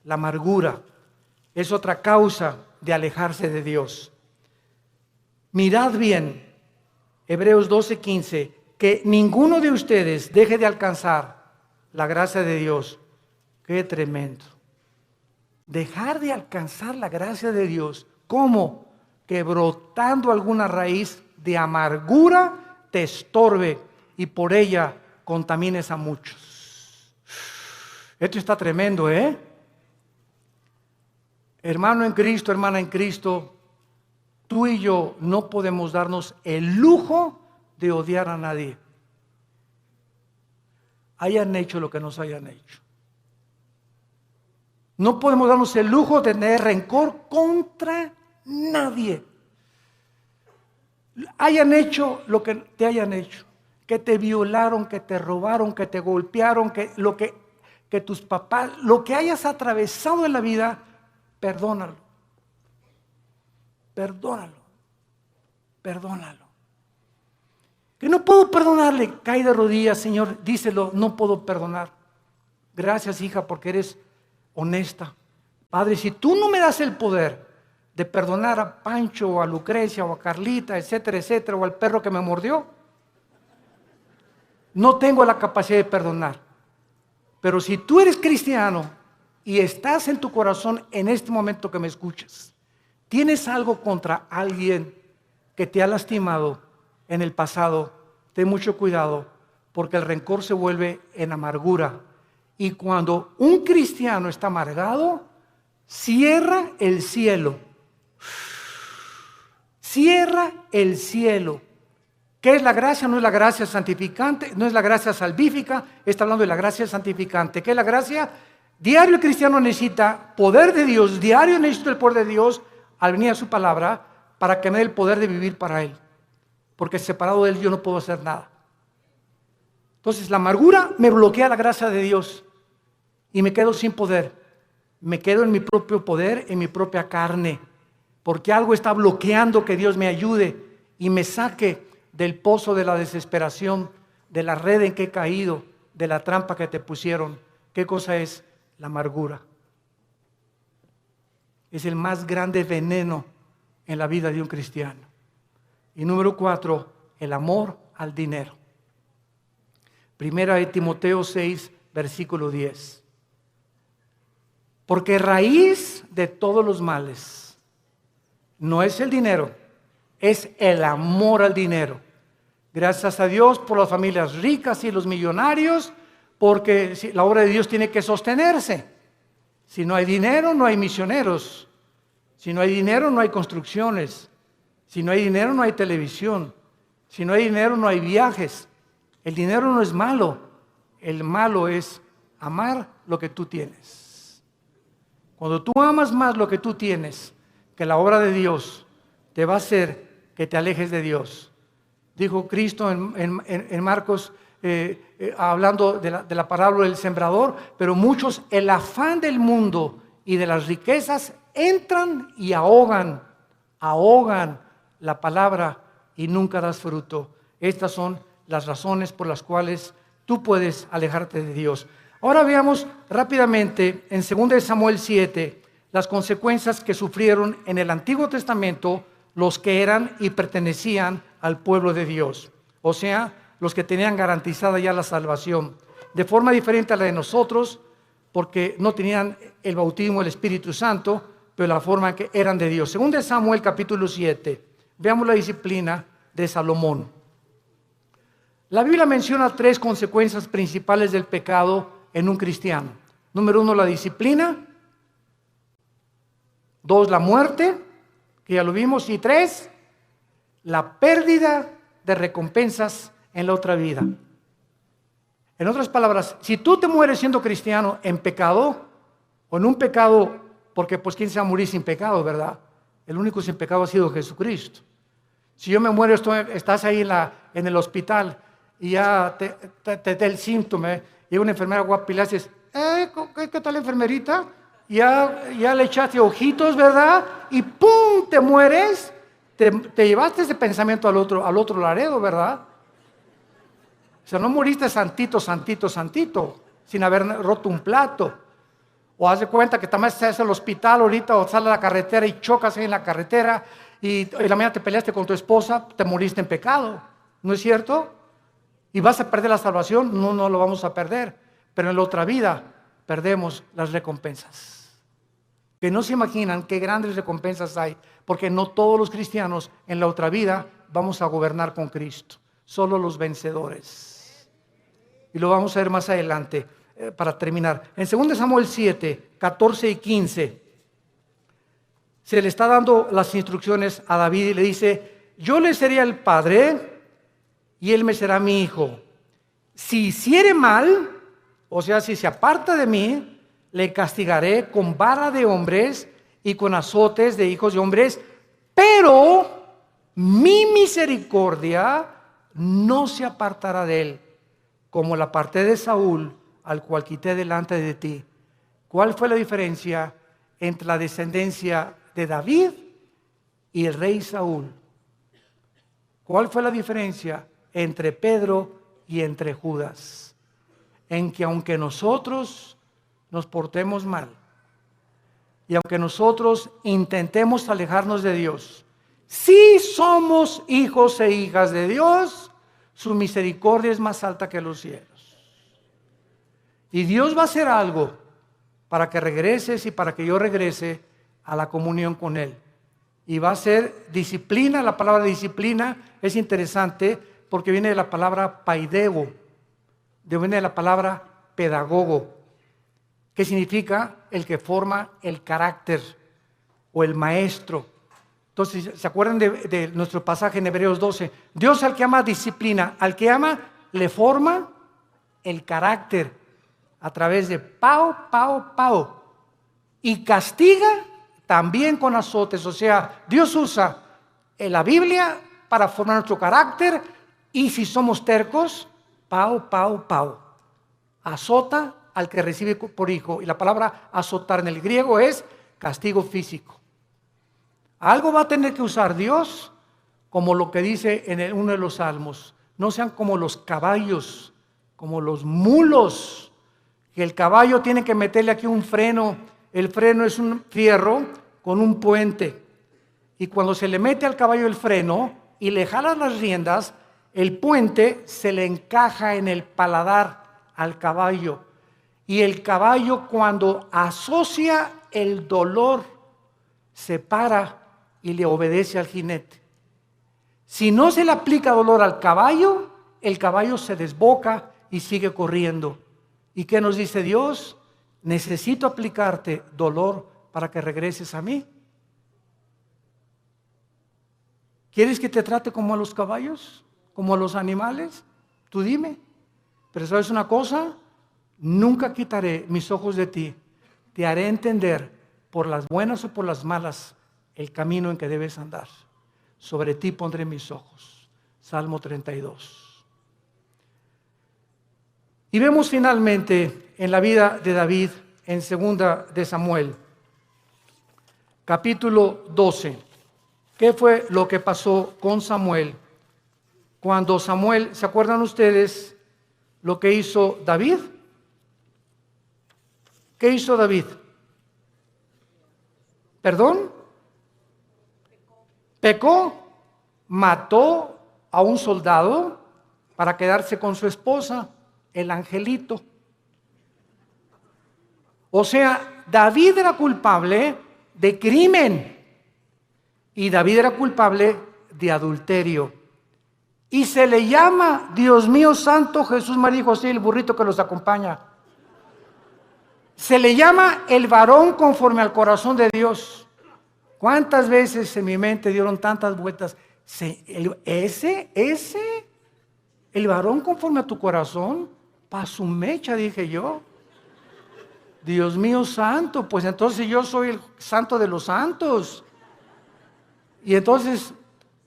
La amargura es otra causa de alejarse de Dios. Mirad bien, Hebreos 12:15. que ninguno de ustedes deje de alcanzar la gracia de Dios. Qué tremendo. Dejar de alcanzar la gracia de Dios. ¿Cómo? Que brotando alguna raíz de amargura te estorbe y por ella contamines a muchos. Esto está tremendo, ¿eh? Hermano en Cristo, hermana en Cristo, tú y yo no podemos darnos el lujo de odiar a nadie. Hayan hecho lo que nos hayan hecho. No podemos darnos el lujo de tener rencor contra nadie. Hayan hecho lo que te hayan hecho. Que te violaron, que te robaron, que te golpearon, que tus papás, lo que hayas atravesado en la vida, perdónalo. Perdónalo. Perdónalo. Que no puedo perdonarle, cae de rodillas, Señor, díselo, no puedo perdonar. Gracias, hija, porque eres honesta. Padre, si tú no me das el poder de perdonar a Pancho o a Lucrecia o a Carlita, etcétera, etcétera, o al perro que me mordió, no tengo la capacidad de perdonar. Pero si tú eres cristiano y estás en tu corazón en este momento que me escuchas, tienes algo contra alguien que te ha lastimado en el pasado, ten mucho cuidado, porque el rencor se vuelve en amargura. Y cuando un cristiano está amargado, cierra el cielo. Cierra el cielo. ¿Qué es la gracia? No es la gracia santificante, no es la gracia salvífica, está hablando de la gracia santificante. ¿Qué es la gracia? Diario el cristiano necesita poder de Dios, diario necesito el poder de Dios al venir a su palabra para que me dé el poder de vivir para Él. Porque separado de Él yo no puedo hacer nada. Entonces la amargura me bloquea la gracia de Dios y me quedo sin poder. Me quedo en mi propio poder, en mi propia carne, porque algo está bloqueando que Dios me ayude y me saque del pozo de la desesperación, de la red en que he caído, de la trampa que te pusieron. ¿Qué cosa es? La amargura. Es el más grande veneno en la vida de un cristiano. Y número 4, el amor al dinero. Primera de Timoteo 6, versículo 10. Porque raíz de todos los males no es el dinero, es el amor al dinero. Gracias a Dios por las familias ricas y los millonarios, porque la obra de Dios tiene que sostenerse. Si no hay dinero, no hay misioneros. Si no hay dinero, no hay construcciones. Si no hay dinero, no hay televisión. Si no hay dinero, no hay viajes. El dinero no es malo. El malo es amar lo que tú tienes. Cuando tú amas más lo que tú tienes que la obra de Dios, te va a hacer que te alejes de Dios. Dijo Cristo en Marcos, hablando de la parábola del sembrador, pero muchos, el afán del mundo y de las riquezas entran y ahogan la palabra y nunca das fruto. Estas son las razones por las cuales tú puedes alejarte de Dios. Ahora veamos rápidamente en 2 Samuel 7 las consecuencias que sufrieron en el Antiguo Testamento los que eran y pertenecían al pueblo de Dios. O sea, los que tenían garantizada ya la salvación. De forma diferente a la de nosotros, porque no tenían el bautismo del Espíritu Santo, pero la forma en que eran de Dios. 2 Samuel capítulo 7. Veamos la disciplina de Salomón. La Biblia menciona 3 consecuencias principales del pecado en un cristiano. Número 1, la disciplina. 2, la muerte, que ya lo vimos. Y 3, la pérdida de recompensas en la otra vida. En otras palabras, si tú te mueres siendo cristiano en pecado, o en un pecado, porque pues quién se va a morir sin pecado, ¿verdad? El único sin pecado ha sido Jesucristo. Si yo me muero, estás ahí en el hospital y ya te da el síntoma, y una enfermera guapa y le haces, ¿qué tal, enfermerita? Ya le echaste ojitos, ¿verdad? Y ¡pum! Te mueres. Te llevaste ese pensamiento al otro laredo, ¿verdad? O sea, no moriste santito, sin haber roto un plato. O haz de cuenta que también estás en el hospital ahorita, o sales a la carretera y chocas ahí en la carretera, y la mañana te peleaste con tu esposa, te moriste en pecado. ¿No es cierto? ¿Y vas a perder la salvación? No, no lo vamos a perder. Pero en la otra vida perdemos las recompensas. Que no se imaginan qué grandes recompensas hay, porque no todos los cristianos en la otra vida vamos a gobernar con Cristo. Solo los vencedores. Y lo vamos a ver más adelante para terminar. En 2 Samuel 7, 14 y 15, se le está dando las instrucciones a David y le dice: yo le seré el padre y él me será mi hijo. Si hiciere mal, o sea, si se aparta de mí, le castigaré con vara de hombres y con azotes de hijos de hombres, pero mi misericordia no se apartará de él, como la aparté de Saúl, al cual quité delante de ti. ¿Cuál fue la diferencia entre la descendencia de David y el rey Saúl? ¿Cuál fue la diferencia entre Pedro y entre Judas? En que aunque nosotros nos portemos mal y aunque nosotros intentemos alejarnos de Dios, si somos hijos e hijas de Dios, su misericordia es más alta que los cielos. Y Dios va a hacer algo para que regreses y para que yo regrese a la comunión con Él. Y va a ser disciplina. La palabra disciplina es interesante porque viene de la palabra paideo, viene de la palabra pedagogo, que significa el que forma el carácter o el maestro. Entonces, ¿se acuerdan de nuestro pasaje en Hebreos 12? Dios al que ama disciplina, al que ama le forma el carácter a través de pao. Y castiga también con azotes. O sea, Dios usa en la Biblia para formar nuestro carácter, y si somos tercos, pao. Azota al que recibe por hijo. Y la palabra azotar en el griego es castigo físico. Algo va a tener que usar Dios, como lo que dice en uno de los salmos: no sean como los caballos, como los mulos, que el caballo tiene que meterle aquí un freno. El freno es un fierro con un puente, y cuando se le mete al caballo el freno y le jalan las riendas, el puente se le encaja en el paladar al caballo, y el caballo, cuando asocia el dolor, se para y le obedece al jinete. Si no se le aplica dolor al caballo, el caballo se desboca y sigue corriendo. ¿Y qué nos dice Dios? Necesito aplicarte dolor para que regreses a mí. ¿Quieres que te trate como a los caballos? ¿Como a los animales? Tú dime. Pero ¿sabes una cosa? Nunca quitaré mis ojos de ti. Te haré entender, por las buenas o por las malas, el camino en que debes andar. Sobre ti pondré mis ojos. Salmo 32. Y vemos finalmente en la vida de David, en 2 de Samuel, capítulo 12. ¿Qué fue lo que pasó con Samuel? Cuando Samuel, ¿se acuerdan ustedes lo que hizo David? ¿Qué hizo David? ¿Perdón? Pecó, mató a un soldado para quedarse con su esposa, el angelito. O sea, David era culpable de crimen y David era culpable de adulterio. Y se le llama, Dios mío santo, Jesús, María y José, el burrito que los acompaña. Se le llama el varón conforme al corazón de Dios. ¿Cuántas veces en mi mente dieron tantas vueltas? El varón conforme a tu corazón, pa' su mecha, dije yo. Dios mío santo, pues entonces yo soy el santo de los santos. Y entonces,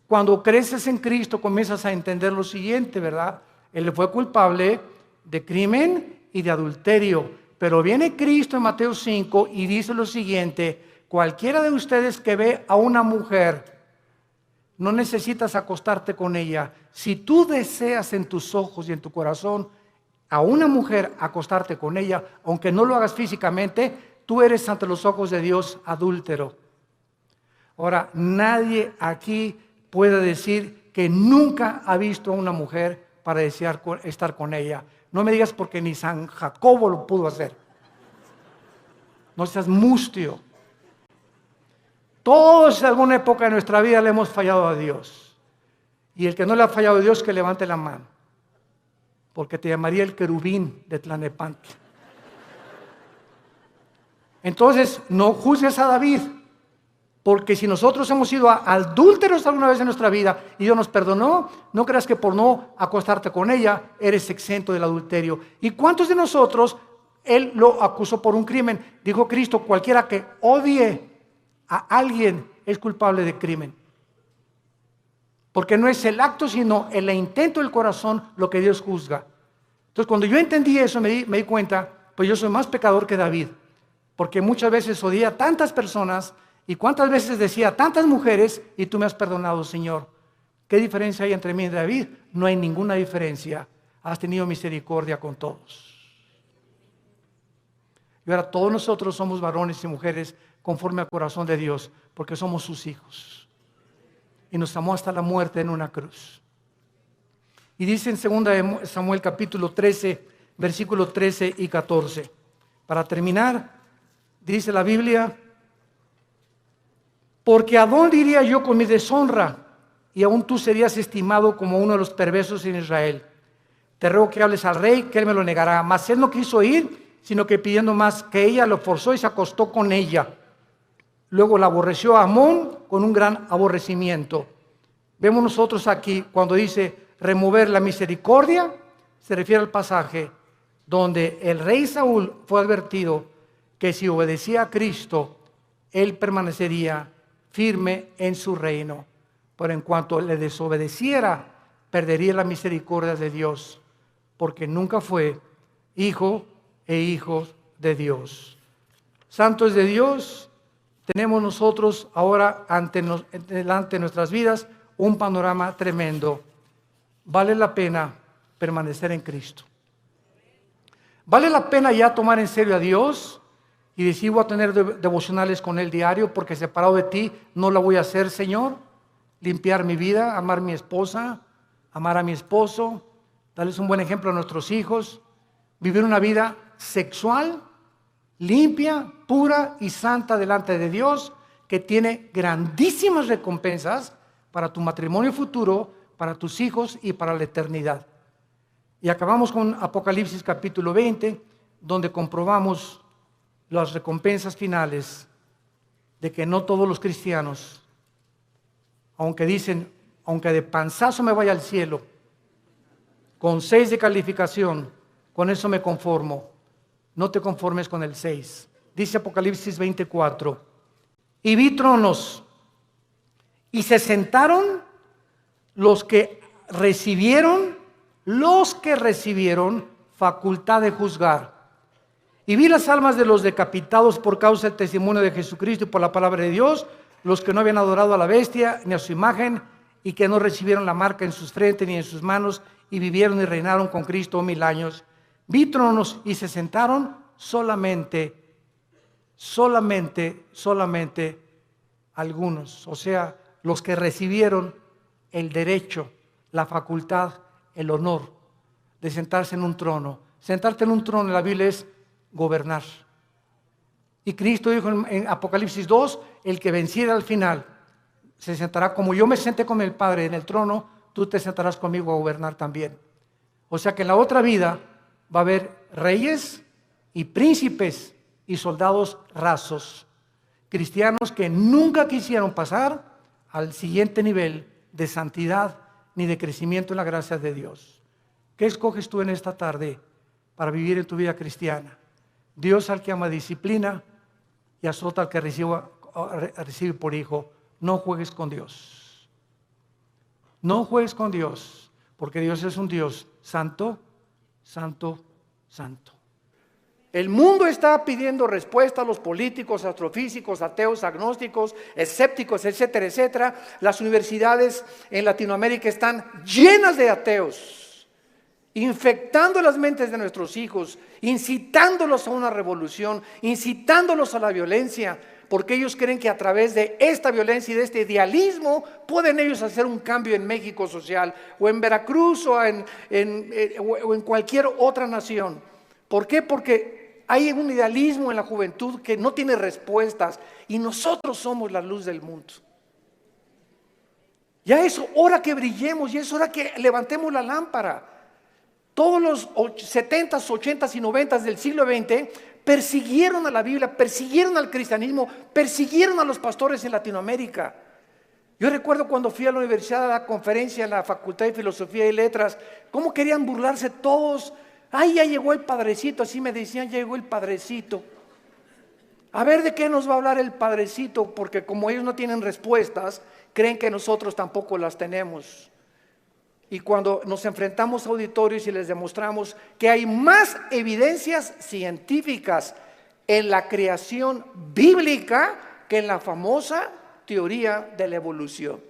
cuando creces en Cristo, comienzas a entender lo siguiente, ¿verdad? Él fue culpable de crimen y de adulterio. Pero viene Cristo en Mateo 5 y dice lo siguiente: cualquiera de ustedes que ve a una mujer, no necesitas acostarte con ella. Si tú deseas en tus ojos y en tu corazón a una mujer acostarte con ella, aunque no lo hagas físicamente, tú eres ante los ojos de Dios adúltero. Ahora, nadie aquí puede decir que nunca ha visto a una mujer para desear estar con ella. No me digas porque ni San Jacobo lo pudo hacer. No seas mustio. Todos en alguna época de nuestra vida le hemos fallado a Dios. Y el que no le ha fallado a Dios, que levante la mano. Porque te llamaría el querubín de Tlalnepantla. Entonces, no juzgues a David. Porque si nosotros hemos sido adúlteros alguna vez en nuestra vida y Dios nos perdonó, no creas que por no acostarte con ella eres exento del adulterio. ¿Y cuántos de nosotros Él lo acusó por un crimen? Dijo Cristo, cualquiera que odie a alguien es culpable de crimen. Porque no es el acto, sino el intento del corazón lo que Dios juzga. Entonces, cuando yo entendí eso, me di cuenta, pues yo soy más pecador que David. Porque muchas veces odié a tantas personas y cuántas veces decía a tantas mujeres y tú me has perdonado, Señor. ¿Qué diferencia hay entre mí y David? No hay ninguna diferencia. Has tenido misericordia con todos. Y ahora todos nosotros somos varones y mujeres conforme al corazón de Dios, porque somos sus hijos. Y nos amó hasta la muerte en una cruz. Y dice en 2 Samuel capítulo 13, versículos 13 y 14. Para terminar, dice la Biblia, porque ¿a dónde iría yo con mi deshonra? Y aún tú serías estimado como uno de los perversos en Israel. Te ruego que hables al rey, que él me lo negará. Mas él no quiso ir, sino que pidiendo más que ella, lo forzó y se acostó con ella. Luego la aborreció a Amón con un gran aborrecimiento. Vemos nosotros aquí, cuando dice remover la misericordia, se refiere al pasaje donde el rey Saúl fue advertido que si obedecía a Cristo, él permanecería firme en su reino. Pero en cuanto le desobedeciera, perdería la misericordia de Dios, porque nunca fue hijo e hijos de Dios. Santos de Dios, tenemos nosotros ahora delante de nuestras vidas un panorama tremendo. Vale la pena permanecer en Cristo. Vale la pena ya tomar en serio a Dios y decir, voy a tener devocionales con Él diario, porque separado de ti no la voy a hacer, Señor. Limpiar mi vida, amar a mi esposa, amar a mi esposo, darles un buen ejemplo a nuestros hijos, vivir una vida sexual, limpia, pura y santa delante de Dios, que tiene grandísimas recompensas para tu matrimonio futuro, para tus hijos y para la eternidad. Y acabamos con Apocalipsis capítulo 20, donde comprobamos las recompensas finales de que no todos los cristianos, aunque dicen, aunque de panzazo me vaya al cielo, con 6 de calificación, con eso me conformo. No te conformes con el 6. Dice Apocalipsis 24, y vi tronos, y se sentaron los que recibieron facultad de juzgar. Y vi las almas de los decapitados por causa del testimonio de Jesucristo y por la palabra de Dios, los que no habían adorado a la bestia ni a su imagen, y que no recibieron la marca en sus frentes ni en sus manos, y vivieron y reinaron con Cristo 1000 años. Vi tronos y se sentaron solamente algunos, o sea, los que recibieron el derecho, la facultad, el honor de sentarse en un trono. Sentarte en un trono en la Biblia es gobernar. Y Cristo dijo en Apocalipsis 2, el que venciera al final se sentará como yo me senté con el Padre en el trono, tú te sentarás conmigo a gobernar también. O sea que en la otra vida va a haber reyes y príncipes y soldados rasos, cristianos que nunca quisieron pasar al siguiente nivel de santidad ni de crecimiento en la gracia de Dios. ¿Qué escoges tú en esta tarde para vivir en tu vida cristiana? Dios al que ama disciplina y azota al que recibe por hijo. No juegues con Dios. No juegues con Dios, porque Dios es un Dios santo, santo, santo. El mundo está pidiendo respuesta a los políticos, astrofísicos, ateos, agnósticos, escépticos, etcétera, etcétera. Las universidades en Latinoamérica están llenas de ateos, infectando las mentes de nuestros hijos, incitándolos a una revolución, incitándolos a la violencia, porque ellos creen que a través de esta violencia y de este idealismo pueden ellos hacer un cambio en México social, o en Veracruz, o en cualquier otra nación. ¿Por qué? Porque hay un idealismo en la juventud que no tiene respuestas, y nosotros somos la luz del mundo. Ya es hora que brillemos, ya es hora que levantemos la lámpara. Todos los 70s, 80s y 90s del siglo XX persiguieron a la Biblia, persiguieron al cristianismo, persiguieron a los pastores en Latinoamérica. Yo recuerdo cuando fui a la universidad a la conferencia en la Facultad de Filosofía y Letras, cómo querían burlarse todos. Ay, ya llegó el padrecito, así me decían, ya llegó el padrecito. A ver de qué nos va a hablar el padrecito, porque como ellos no tienen respuestas, creen que nosotros tampoco las tenemos. Y cuando nos enfrentamos a auditorios y les demostramos que hay más evidencias científicas en la creación bíblica que en la famosa teoría de la evolución.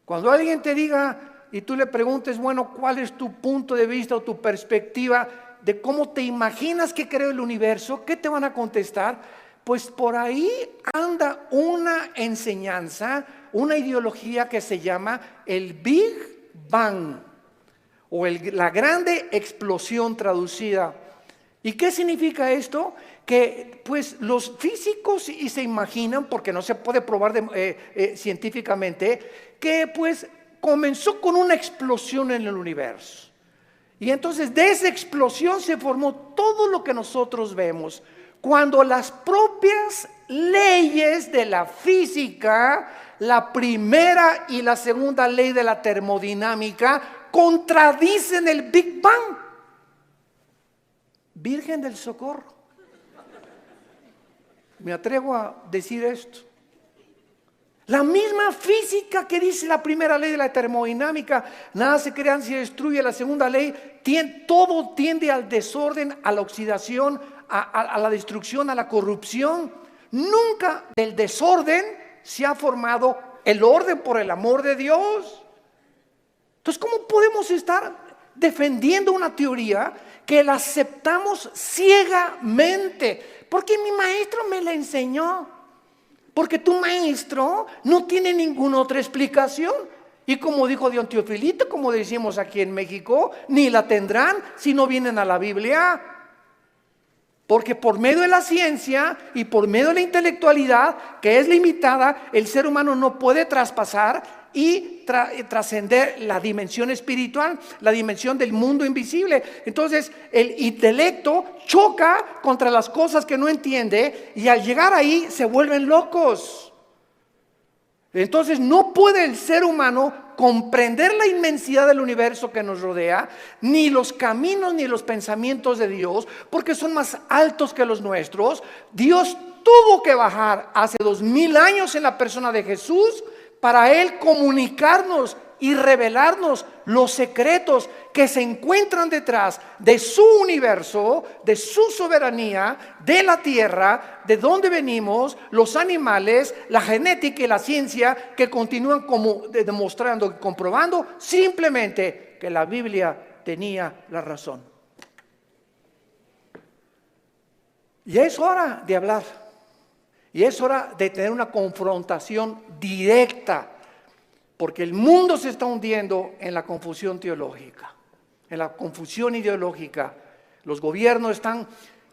Cuando alguien te diga y tú le preguntes, bueno, ¿cuál es tu punto de vista o tu perspectiva de cómo te imaginas que creó el universo? ¿Qué te van a contestar? Pues por ahí anda una enseñanza, una ideología que se llama el Big Bang, o la grande explosión traducida. ¿Y qué significa esto? Que pues los físicos y se imaginan, porque no se puede probar científicamente, que pues comenzó con una explosión en el universo. Y entonces de esa explosión se formó todo lo que nosotros vemos. Cuando las propias leyes de la física, la primera y la segunda ley de la termodinámica, contradicen el Big Bang. Virgen del Socorro. Me atrevo a decir esto. La misma física que dice la primera ley de la termodinámica, nada se crea ni se destruye, la segunda ley, todo tiende al desorden, a la oxidación, a la destrucción, a la corrupción. Nunca del desorden se ha formado el orden, por el amor de Dios. Entonces, ¿cómo podemos estar defendiendo una teoría que la aceptamos ciegamente? Porque mi maestro me la enseñó. Porque tu maestro no tiene ninguna otra explicación. Y como dijo Don Teofilito, como decimos aquí en México, ni la tendrán si no vienen a la Biblia. Porque por medio de la ciencia y por medio de la intelectualidad, que es limitada, el ser humano no puede traspasar y trascender la dimensión espiritual, la dimensión del mundo invisible. Entonces el intelecto choca contra las cosas que no entiende, y al llegar ahí se vuelven locos. Entonces no puede el ser humano comprender la inmensidad del universo que nos rodea, ni los caminos ni los pensamientos de Dios, porque son más altos que los nuestros. Dios tuvo que bajar hace 2000 años en la persona de Jesús para Él comunicarnos y revelarnos los secretos que se encuentran detrás de su universo, de su soberanía, de la tierra, de dónde venimos, los animales, la genética y la ciencia, que continúan como demostrando y comprobando simplemente que la Biblia tenía la razón. Y es hora de hablar. Y es hora de tener una confrontación directa, porque el mundo se está hundiendo en la confusión teológica, en la confusión ideológica. Los gobiernos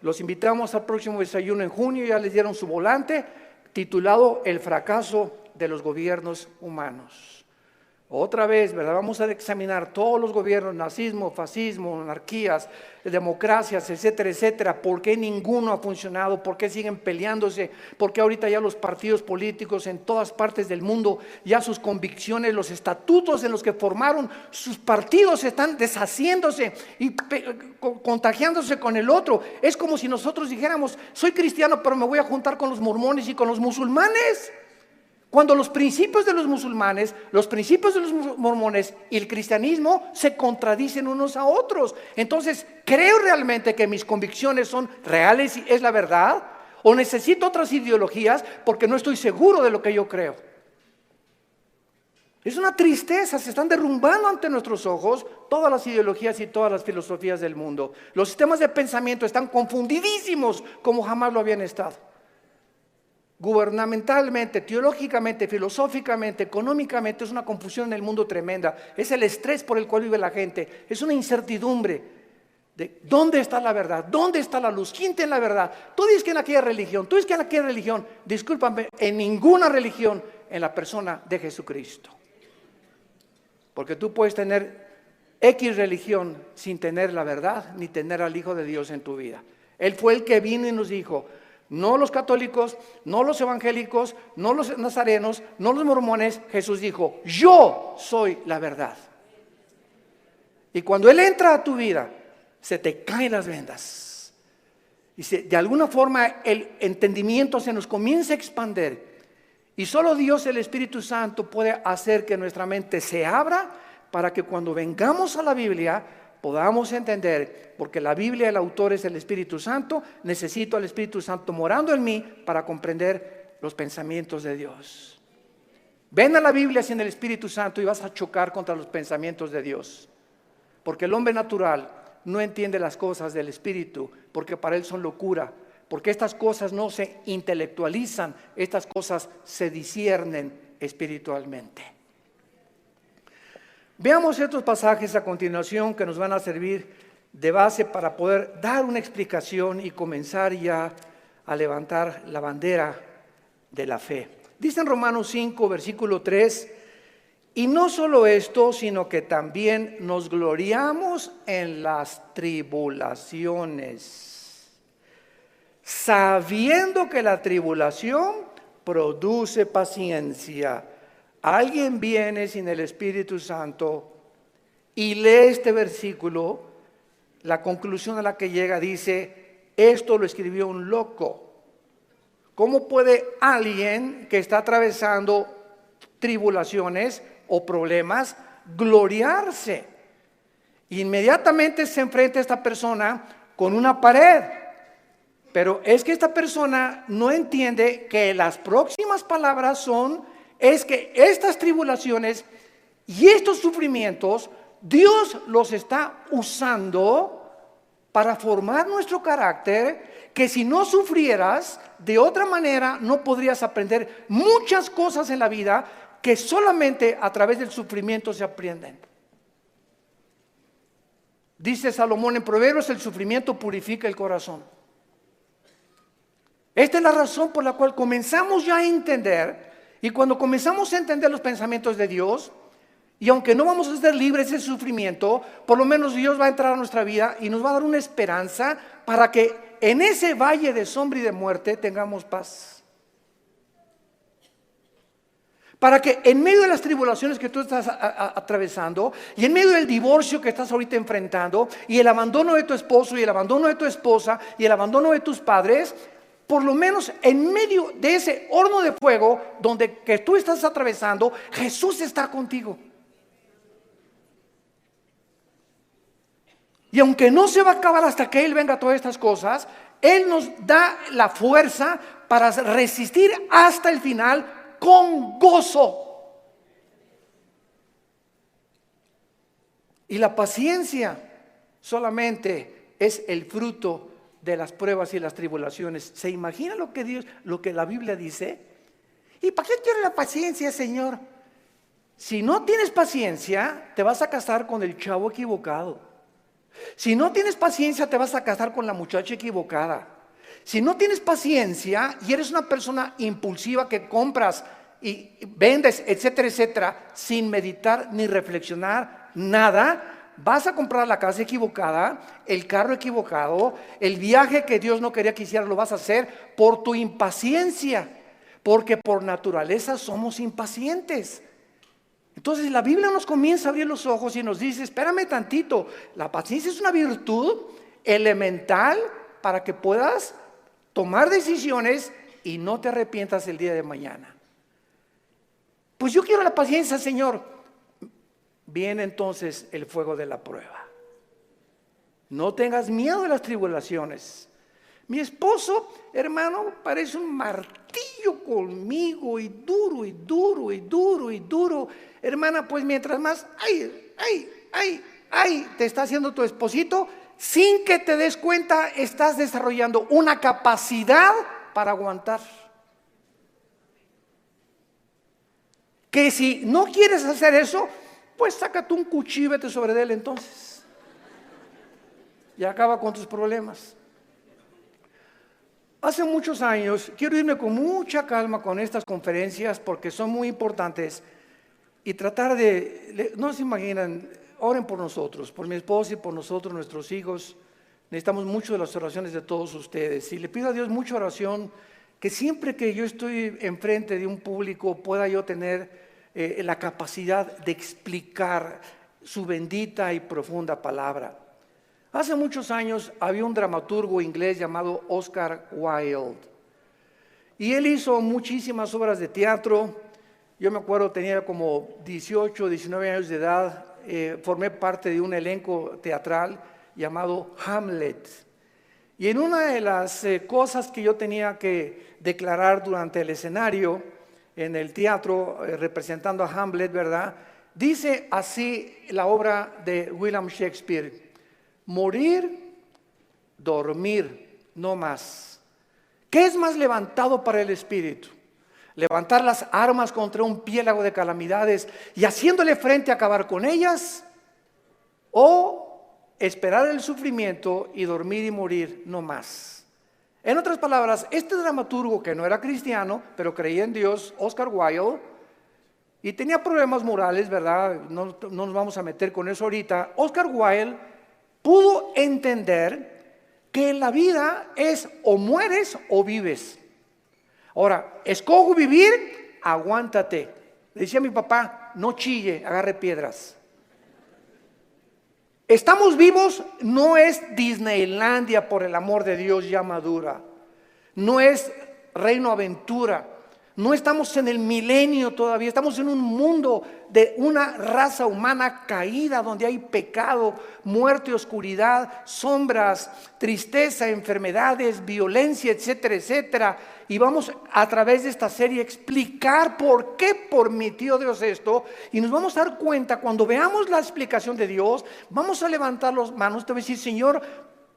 los invitamos al próximo desayuno en junio, ya les dieron su volante titulado El fracaso de los gobiernos humanos. Otra vez, ¿verdad? Vamos a examinar todos los gobiernos, nazismo, fascismo, monarquías, democracias, etcétera, etcétera. ¿Por qué ninguno ha funcionado? ¿Por qué siguen peleándose? ¿Por qué ahorita ya los partidos políticos en todas partes del mundo, ya sus convicciones, los estatutos en los que formaron sus partidos están deshaciéndose y contagiándose con el otro? Es como si nosotros dijéramos, soy cristiano, pero me voy a juntar con los mormones y con los musulmanes. Cuando los principios de los musulmanes, los principios de los mormones y el cristianismo se contradicen unos a otros. Entonces, ¿creo realmente que mis convicciones son reales y es la verdad? ¿O necesito otras ideologías porque no estoy seguro de lo que yo creo? Es una tristeza, se están derrumbando ante nuestros ojos todas las ideologías y todas las filosofías del mundo. Los sistemas de pensamiento están confundidísimos como jamás lo habían estado. Gubernamentalmente, teológicamente, filosóficamente, económicamente, es una confusión en el mundo tremenda. Es el estrés por el cual vive la gente. Es una incertidumbre de dónde está la verdad, dónde está la luz, quién tiene la verdad. Tú dices que en aquella religión, tú dices que en aquella religión. Discúlpame, en ninguna religión, en la persona de Jesucristo. Porque tú puedes tener X religión sin tener la verdad, ni tener al Hijo de Dios en tu vida. Él fue el que vino y nos dijo: no los católicos, no los evangélicos, no los nazarenos, no los mormones. Jesús dijo: yo soy la verdad. Y cuando Él entra a tu vida, se te caen las vendas. Y de alguna forma el entendimiento se nos comienza a expandir. Y solo Dios, el Espíritu Santo, puede hacer que nuestra mente se abra para que cuando vengamos a la Biblia podamos entender, porque la Biblia, el autor es el Espíritu Santo. Necesito al Espíritu Santo morando en mí para comprender los pensamientos de Dios. Ven a la Biblia sin el Espíritu Santo y vas a chocar contra los pensamientos de Dios, porque el hombre natural no entiende las cosas del Espíritu, porque para él son locura, porque estas cosas no se intelectualizan, estas cosas se disciernen espiritualmente. Veamos estos pasajes a continuación que nos van a servir de base para poder dar una explicación y comenzar ya a levantar la bandera de la fe. Dice en Romanos 5, versículo 3: y no solo esto, sino que también nos gloriamos en las tribulaciones, sabiendo que la tribulación produce paciencia. Alguien viene sin el Espíritu Santo y lee este versículo, la conclusión a la que llega dice: esto lo escribió un loco. ¿Cómo puede alguien que está atravesando tribulaciones o problemas gloriarse? Inmediatamente se enfrenta esta persona con una pared. Pero es que esta persona no entiende que las próximas palabras es que estas tribulaciones y estos sufrimientos, Dios los está usando para formar nuestro carácter, que si no sufrieras, de otra manera no podrías aprender muchas cosas en la vida que solamente a través del sufrimiento se aprenden. Dice Salomón en Proverbios: el sufrimiento purifica el corazón. Esta es la razón por la cual comenzamos ya a entender. Y cuando comenzamos a entender los pensamientos de Dios, y aunque no vamos a ser libres del sufrimiento, por lo menos Dios va a entrar a nuestra vida y nos va a dar una esperanza para que en ese valle de sombra y de muerte tengamos paz. Para que en medio de las tribulaciones que tú estás atravesando, y en medio del divorcio que estás ahorita enfrentando, y el abandono de tu esposo, y el abandono de tu esposa, y el abandono de tus padres, por lo menos en medio de ese horno de fuego que tú estás atravesando, Jesús está contigo. Y aunque no se va a acabar hasta que Él venga a todas estas cosas, Él nos da la fuerza para resistir hasta el final con gozo. Y la paciencia solamente es el fruto de las pruebas y las tribulaciones. ¿Se imagina lo que la Biblia dice? ¿Y para qué quiere la paciencia, Señor? Si no tienes paciencia, te vas a casar con el chavo equivocado. Si no tienes paciencia, te vas a casar con la muchacha equivocada. Si no tienes paciencia y eres una persona impulsiva que compras y vendes, etcétera, etcétera, sin meditar ni reflexionar nada, vas a comprar la casa equivocada, el carro equivocado, el viaje que Dios no quería que hicieras lo vas a hacer por tu impaciencia, porque por naturaleza somos impacientes. Entonces la Biblia nos comienza a abrir los ojos y nos dice: espérame tantito, la paciencia es una virtud elemental para que puedas tomar decisiones y no te arrepientas el día de mañana. Pues yo quiero la paciencia, Señor. Viene entonces el fuego de la prueba. No tengas miedo de las tribulaciones. Mi esposo, hermano, parece un martillo conmigo, y duro, y duro, y duro, y duro. Hermana, pues mientras más, te está haciendo tu esposito, sin que te des cuenta, estás desarrollando una capacidad para aguantar. que si no quieres hacer eso, pues sácate un cuchillo y vete sobre él entonces. Y acaba con tus problemas. Hace muchos años, quiero irme con mucha calma con estas conferencias porque son muy importantes y tratar no se imaginan, oren por nosotros, por mi esposa y por nosotros, nuestros hijos. Necesitamos mucho de las oraciones de todos ustedes. Y le pido a Dios mucha oración, que siempre que yo estoy enfrente de un público pueda yo tener la capacidad de explicar su bendita y profunda palabra. Hace muchos años había un dramaturgo inglés llamado Oscar Wilde. Y él hizo muchísimas obras de teatro. Yo me acuerdo, tenía como 18, 19 años de edad. Formé parte de un elenco teatral llamado Hamlet. Y en una de las cosas que yo tenía que declarar durante el escenario, en el teatro, representando a Hamlet, ¿verdad? Dice así la obra de William Shakespeare: morir, dormir, no más. ¿Qué es más levantado para el espíritu? ¿Levantar las armas contra un piélago de calamidades y haciéndole frente a acabar con ellas? ¿O esperar el sufrimiento y dormir y morir no más? En otras palabras, este dramaturgo, que no era cristiano, pero creía en Dios, Oscar Wilde, y tenía problemas morales, ¿verdad? No nos vamos a meter con eso ahorita. Oscar Wilde pudo entender que en la vida es o mueres o vives. Ahora, escojo vivir, aguántate. Le decía a mi papá, no chille, agarre piedras. Estamos vivos, no es Disneylandia, por el amor de Dios, ya madura. No es Reino Aventura. No estamos en el milenio todavía, estamos en un mundo de una raza humana caída, donde hay pecado, muerte, oscuridad, sombras, tristeza, enfermedades, violencia, etcétera, etcétera. Y vamos a través de esta serie a explicar por qué permitió Dios esto. Y nos vamos a dar cuenta, cuando veamos la explicación de Dios, vamos a levantar las manos, te voy a decir: Señor,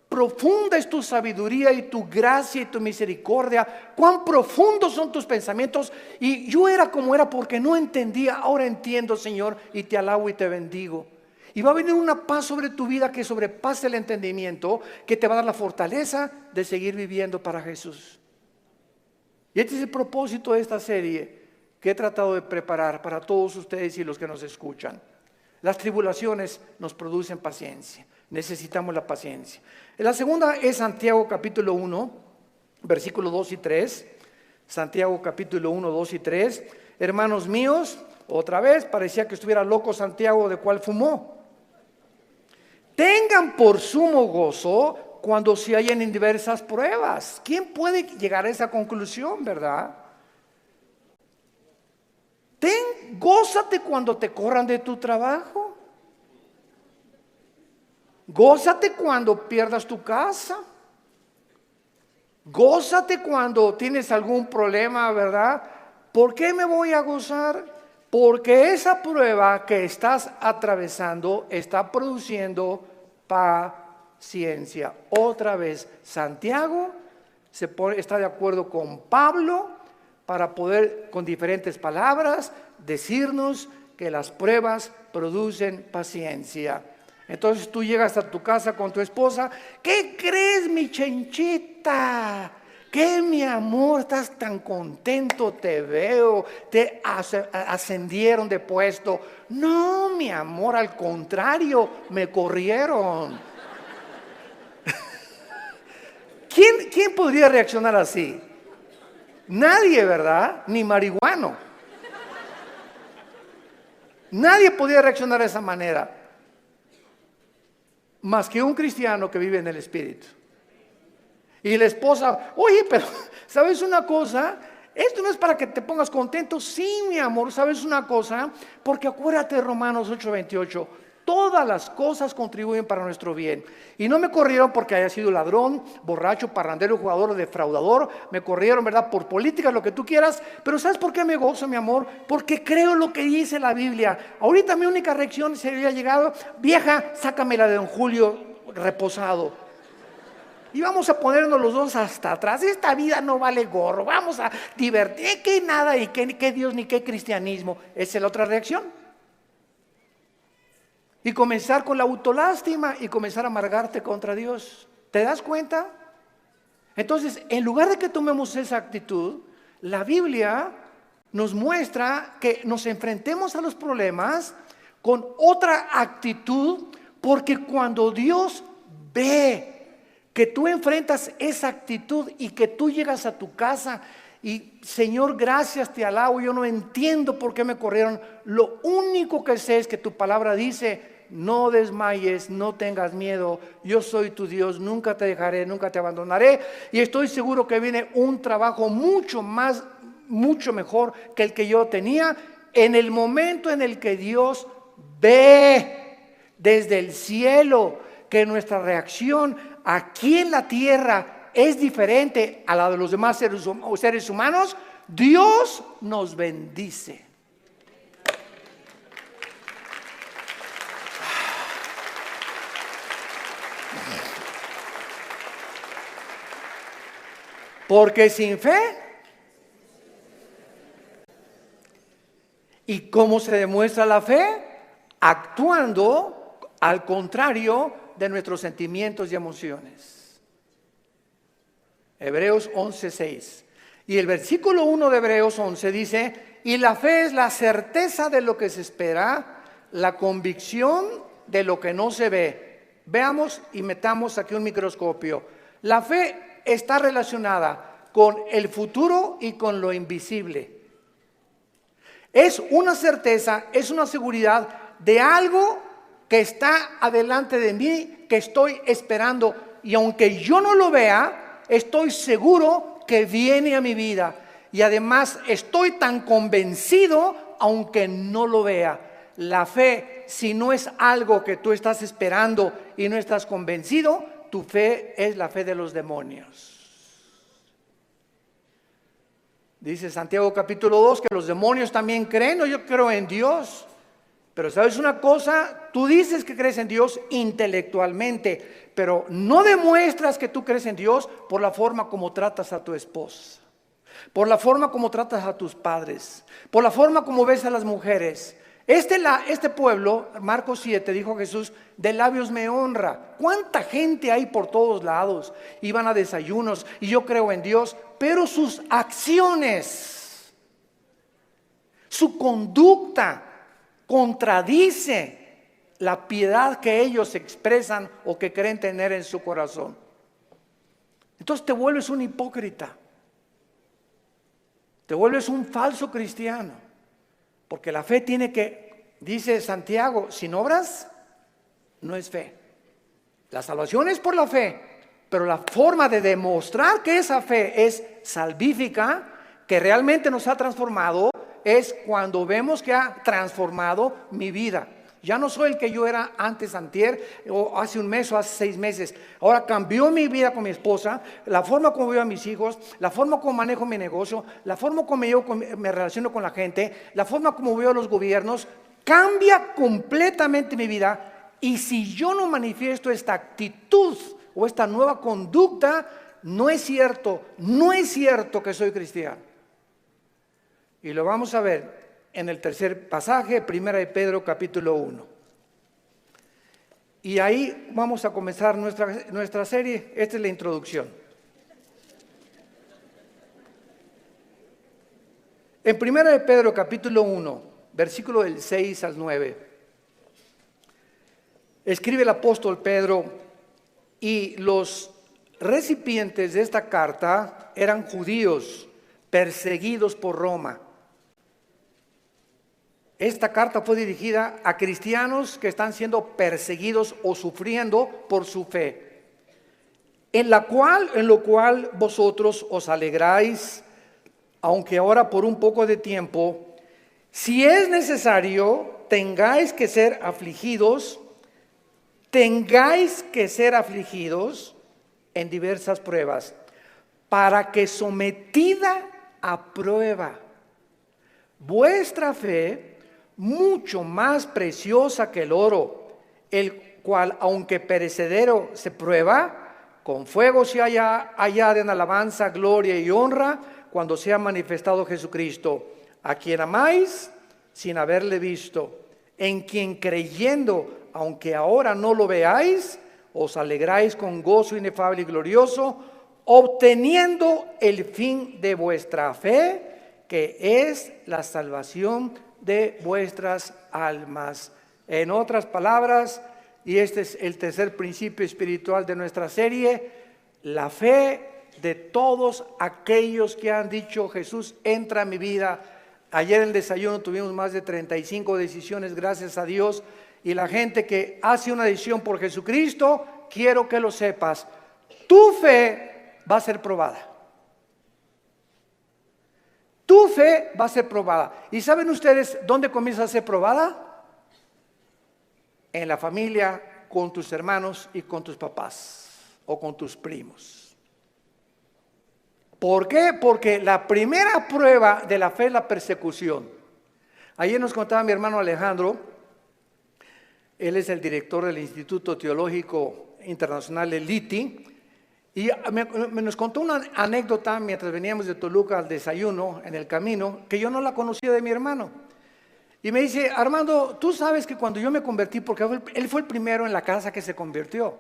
profunda es tu sabiduría y tu gracia y tu misericordia. Cuán profundos son tus pensamientos. Y yo era como era porque no entendía. Ahora entiendo, Señor, y te alabo y te bendigo. Y va a venir una paz sobre tu vida que sobrepase el entendimiento, que te va a dar la fortaleza de seguir viviendo para Jesús. Y este es el propósito de esta serie que he tratado de preparar para todos ustedes y los que nos escuchan. Las tribulaciones nos producen paciencia. Necesitamos la paciencia. La segunda es Santiago capítulo 1, versículos 2 y 3. Santiago capítulo 1, 2 y 3. Hermanos míos, otra vez parecía que estuviera loco Santiago, de cual fumó. Tengan por sumo gozo cuando se hallen en diversas pruebas. ¿Quién puede llegar a esa conclusión, verdad? Gózate cuando te corran de tu trabajo. Gózate cuando pierdas tu casa. Gózate cuando tienes algún problema, ¿verdad? ¿Por qué me voy a gozar? Porque esa prueba que estás atravesando está produciendo paciencia. Otra vez, Santiago está de acuerdo con Pablo para poder, con diferentes palabras, decirnos que las pruebas producen paciencia. Entonces tú llegas a tu casa con tu esposa. ¿Qué crees, mi chenchita? ¿Qué, mi amor? Estás tan contento, te veo. Te ascendieron de puesto. No, mi amor, al contrario, me corrieron. ¿Quién podría reaccionar así? Nadie, ¿verdad? Ni marihuano. Nadie podría reaccionar de esa manera, más que un cristiano que vive en el Espíritu. Y la esposa, oye, pero ¿sabes una cosa? Esto no es para que te pongas contento. Sí, mi amor, ¿sabes una cosa? Porque acuérdate de Romanos 8:28. Todas las cosas contribuyen para nuestro bien. Y no me corrieron porque haya sido ladrón, borracho, parrandero, jugador o defraudador. Me corrieron, ¿verdad? Por políticas, lo que tú quieras. Pero ¿sabes por qué me gozo, mi amor? Porque creo lo que dice la Biblia. Ahorita mi única reacción se había llegado: vieja, sácame la de don Julio reposado. Y vamos a ponernos los dos hasta atrás. Esta vida no vale gorro. Vamos a divertir. Que nada y que Dios ni qué cristianismo. Esa es la otra reacción. Y comenzar con la autolástima y comenzar a amargarte contra Dios. ¿Te das cuenta? Entonces, en lugar de que tomemos esa actitud, la Biblia nos muestra que nos enfrentemos a los problemas con otra actitud, porque cuando Dios ve que tú enfrentas esa actitud y que tú llegas a tu casa y Señor, gracias, te alabo, yo no entiendo por qué me corrieron, lo único que sé es que tu palabra dice, no desmayes, no tengas miedo, yo soy tu Dios, nunca te dejaré, nunca te abandonaré, y estoy seguro que viene un trabajo mucho mejor que el que yo tenía. En el momento en el que Dios ve desde el cielo que nuestra reacción aquí en la tierra es diferente a la de los demás seres humanos, Dios nos bendice. Porque sin fe, ¿y cómo se demuestra la fe? Actuando al contrario de nuestros sentimientos y emociones. Hebreos 11:6. Y el versículo 1 de Hebreos 11 dice, y la fe es la certeza de lo que se espera, la convicción de lo que no se ve. Veamos y metamos aquí un microscopio. La fe está relacionada con el futuro y con lo invisible. Es una certeza, es una seguridad de algo que está adelante de mí, que estoy esperando, y aunque yo no lo vea, estoy seguro que viene a mi vida, y además estoy tan convencido aunque no lo vea. La fe, si no es algo que tú estás esperando y no estás convencido, tu fe es la fe de los demonios. Dice Santiago capítulo 2 que los demonios también creen. No, yo creo en Dios. Pero sabes una cosa, tú dices que crees en Dios intelectualmente, pero no demuestras que tú crees en Dios por la forma como tratas a tu esposa, por la forma como tratas a tus padres, por la forma como ves a las mujeres. Este pueblo, Marcos 7, dijo Jesús, de labios me honra. ¿Cuánta gente hay por todos lados? Iban a desayunos y yo creo en Dios, pero sus acciones, su conducta contradice la piedad que ellos expresan o que creen tener en su corazón. Entonces te vuelves un hipócrita, te vuelves un falso cristiano, porque la fe tiene que, dice Santiago, sin obras no es fe. La salvación es por la fe, pero la forma de demostrar que esa fe es salvífica, que realmente nos ha transformado, es cuando vemos que ha transformado mi vida. Ya no soy el que yo era antes, antier, o hace un mes o hace 6 meses. Ahora cambió mi vida con mi esposa, la forma como veo a mis hijos, la forma como manejo mi negocio, la forma como yo me relaciono con la gente, la forma como veo a los gobiernos. Cambia completamente mi vida. Y si yo no manifiesto esta actitud o esta nueva conducta, no es cierto que soy cristiano. Y lo vamos a ver en el tercer pasaje, 1 de Pedro capítulo 1. Y ahí vamos a comenzar nuestra serie. Esta es la introducción. En 1 de Pedro capítulo 1, versículo del 6 al 9, escribe el apóstol Pedro, y los recipientes de esta carta eran judíos perseguidos por Roma. Esta carta fue dirigida a cristianos que están siendo perseguidos o sufriendo por su fe, en lo cual vosotros os alegráis, aunque ahora por un poco de tiempo, si es necesario, tengáis que ser afligidos en diversas pruebas, para que sometida a prueba vuestra fe, mucho más preciosa que el oro, el cual aunque perecedero se prueba, con fuego se añaden alabanza, gloria y honra cuando sea manifestado Jesucristo, a quien amáis sin haberle visto, en quien creyendo, aunque ahora no lo veáis, os alegráis con gozo inefable y glorioso, obteniendo el fin de vuestra fe, que es la salvación de vuestras almas. En otras palabras, y este es el tercer principio espiritual de nuestra serie, la fe de todos aquellos que han dicho: Jesús, entra a mi vida. Ayer en el desayuno tuvimos más de 35 decisiones, gracias a Dios, y la gente que hace una decisión por Jesucristo, quiero que lo sepas, tu fe va a ser probada. Tu fe va a ser probada. ¿Y saben ustedes dónde comienza a ser probada? En la familia, con tus hermanos y con tus papás o con tus primos. ¿Por qué? Porque la primera prueba de la fe es la persecución. Ayer nos contaba mi hermano Alejandro, él es el director del Instituto Teológico Internacional del ITI, y nos contó una anécdota mientras veníamos de Toluca al desayuno en el camino, que yo no la conocía de mi hermano. Y me dice: Armando, tú sabes que cuando yo me convertí, porque él fue el primero en la casa que se convirtió.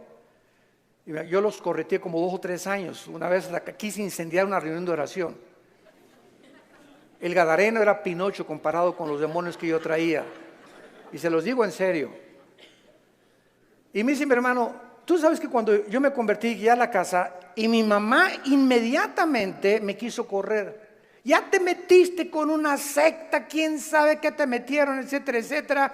Y yo los correteé como 2 o 3 años. Una vez quise incendiar una reunión de oración. El gadareno era Pinocho comparado con los demonios que yo traía. Y se los digo en serio. Y me dice mi hermano: tú sabes que cuando yo me convertí, llegué a la casa y mi mamá inmediatamente me quiso correr. Ya te metiste con una secta, quién sabe qué te metieron, etcétera, etcétera.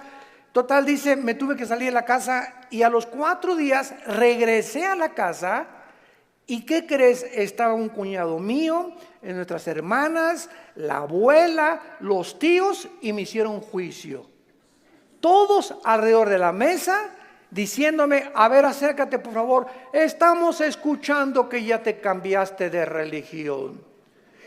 Total, dice, me tuve que salir de la casa y a los 4 días regresé a la casa. ¿Y qué crees? Estaba un cuñado mío, nuestras hermanas, la abuela, los tíos, y me hicieron juicio. Todos alrededor de la mesa diciéndome: a ver, acércate por favor, estamos escuchando que ya te cambiaste de religión.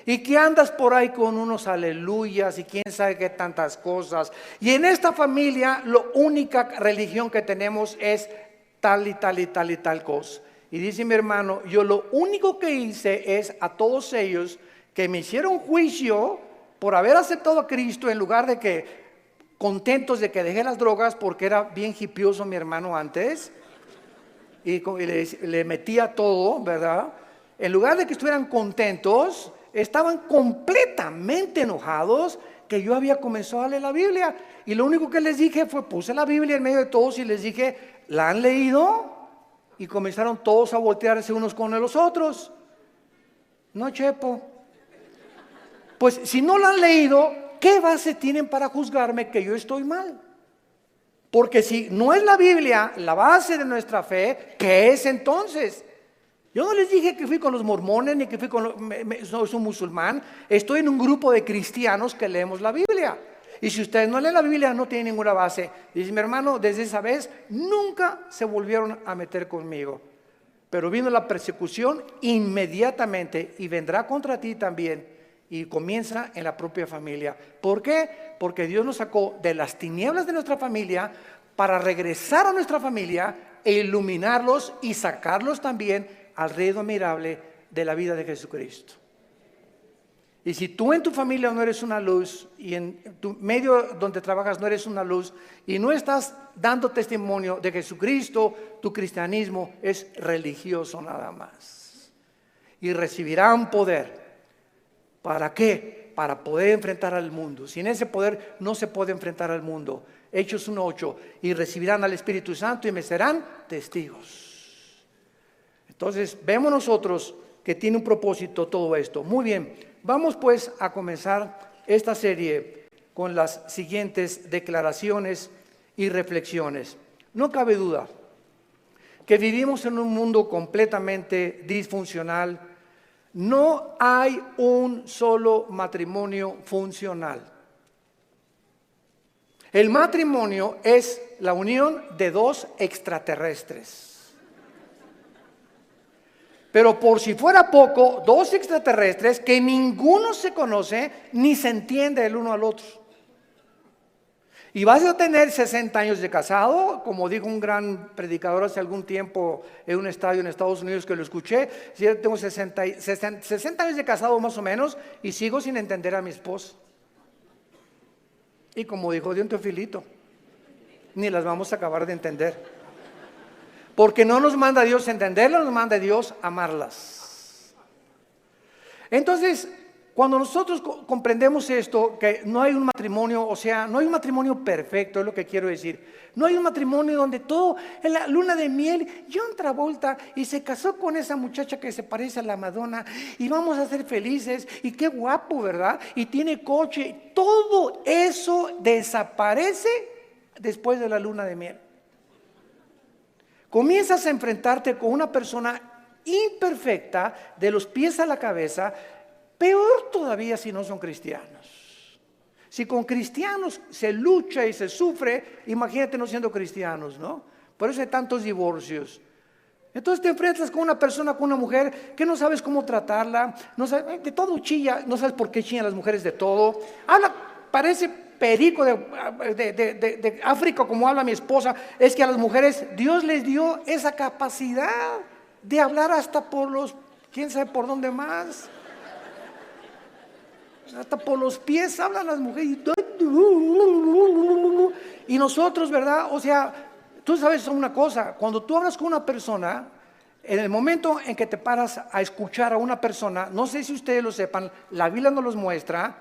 Y que andas por ahí con unos aleluyas y quién sabe qué tantas cosas. Y en esta familia la única religión que tenemos es tal y tal y tal y tal cosa. Y dice mi hermano: yo lo único que hice es a todos ellos que me hicieron juicio por haber aceptado a Cristo, en lugar de que contentos de que dejé las drogas, porque era bien hipioso mi hermano antes, y le metía todo, ¿verdad? En lugar de que estuvieran contentos, estaban completamente enojados que yo había comenzado a leer la Biblia. Y lo único que les dije fue, puse la Biblia en medio de todos y les dije: ¿la han leído? Y comenzaron todos a voltearse unos con los otros. No, Chepo. Pues si no la han leído, ¿qué base tienen para juzgarme que yo estoy mal? Porque si no es la Biblia la base de nuestra fe, ¿qué es entonces? Yo no les dije que fui con los mormones ni que fui con soy un musulmán. Estoy en un grupo de cristianos que leemos la Biblia. Y si ustedes no leen la Biblia, no tienen ninguna base. Dice mi hermano: desde esa vez nunca se volvieron a meter conmigo. Pero vino la persecución inmediatamente, y vendrá contra ti también. Y comienza en la propia familia. ¿Por qué? Porque Dios nos sacó de las tinieblas de nuestra familia para regresar a nuestra familia e iluminarlos y sacarlos también al reino admirable de la vida de Jesucristo. Y si tú en tu familia no eres una luz, y en tu medio donde trabajas no eres una luz, y no estás dando testimonio de Jesucristo, tu cristianismo es religioso nada más. Y recibirán poder. ¿Para qué? Para poder enfrentar al mundo. Sin ese poder no se puede enfrentar al mundo. Hechos 1:8. Y recibirán al Espíritu Santo y me serán testigos. Entonces vemos nosotros que tiene un propósito todo esto. Muy bien, vamos pues a comenzar esta serie con las siguientes declaraciones y reflexiones. No cabe duda que vivimos en un mundo completamente disfuncional. No hay un solo matrimonio funcional. El matrimonio es la unión de 2 extraterrestres. Pero por si fuera poco, 2 extraterrestres que ninguno se conoce ni se entiende el uno al otro. Y vas a tener 60 años de casado, como dijo un gran predicador hace algún tiempo en un estadio en Estados Unidos que lo escuché. Sí, yo tengo 60 años de casado más o menos y sigo sin entender a mi esposa. Y como dijo Dion Teofilito, ni las vamos a acabar de entender. Porque no nos manda Dios a entenderlas, nos manda Dios a amarlas. Entonces, cuando nosotros comprendemos esto, que no hay un matrimonio, o sea, no hay un matrimonio perfecto, es lo que quiero decir. No hay un matrimonio donde todo, en la luna de miel, John Travolta y se casó con esa muchacha que se parece a la Madonna y vamos a ser felices y qué guapo, ¿verdad? Y tiene coche. Todo eso desaparece después de la luna de miel. Comienzas a enfrentarte con una persona imperfecta de los pies a la cabeza. Peor todavía si no son cristianos. Si con cristianos se lucha y se sufre, imagínate no siendo cristianos, ¿no? Por eso hay tantos divorcios. Entonces te enfrentas con una persona, con una mujer que no sabes cómo tratarla, no sabes, de todo chilla, no sabes por qué chillan las mujeres de todo. Habla, parece perico de África como habla mi esposa. Es que a las mujeres Dios les dio esa capacidad de hablar hasta por los, quién sabe por dónde más. Hasta por los pies hablan las mujeres. Y nosotros, ¿verdad? O sea, tú sabes una cosa, cuando tú hablas con una persona, en el momento en que te paras a escuchar a una persona, no sé si ustedes lo sepan, la Biblia nos los muestra,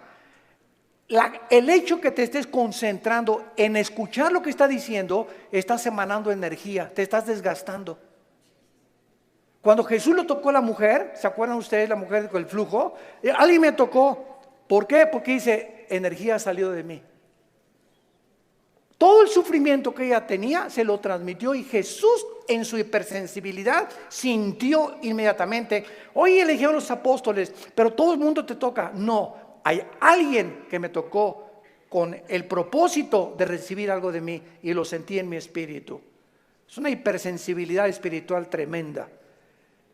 el hecho que te estés concentrando en escuchar lo que está diciendo, estás emanando energía, te estás desgastando. Cuando Jesús lo tocó a la mujer, ¿se acuerdan ustedes la mujer con el flujo? Alguien me tocó. ¿Por qué? Porque dice, energía salió de mí. Todo el sufrimiento que ella tenía se lo transmitió y Jesús en su hipersensibilidad sintió inmediatamente. Hoy eligieron los apóstoles, pero todo el mundo te toca. No, hay alguien que me tocó con el propósito de recibir algo de mí y lo sentí en mi espíritu. Es una hipersensibilidad espiritual tremenda.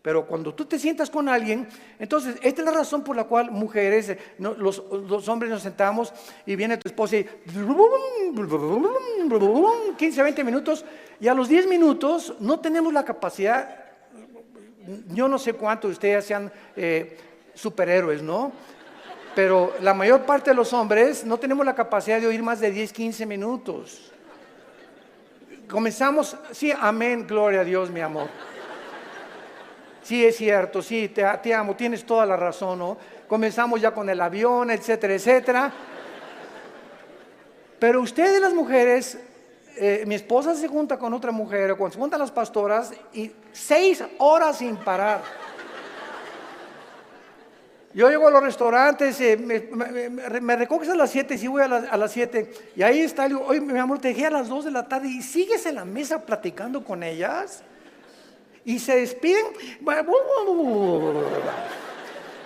Pero cuando tú te sientas con alguien, entonces esta es la razón por la cual mujeres, los hombres nos sentamos y viene tu esposa y 15, 20 minutos y a los 10 minutos no tenemos la capacidad, yo no sé cuántos de ustedes sean superhéroes, ¿no? Pero la mayor parte de los hombres no tenemos la capacidad de oír más de 10, 15 minutos. Comenzamos, sí, amén, gloria a Dios, mi amor. Sí, es cierto, sí, te amo, tienes toda la razón, ¿no? Comenzamos ya con el avión, etcétera, etcétera. Pero ustedes las mujeres, mi esposa se junta con otra mujer, o cuando se juntan las pastoras, y 6 horas sin parar. Yo llego a los restaurantes, me recoges a las 7, sí voy a las 7, y ahí está, digo, oye, mi amor, te dejé a las 2 de la tarde, y sigues en la mesa platicando con ellas. Y se despiden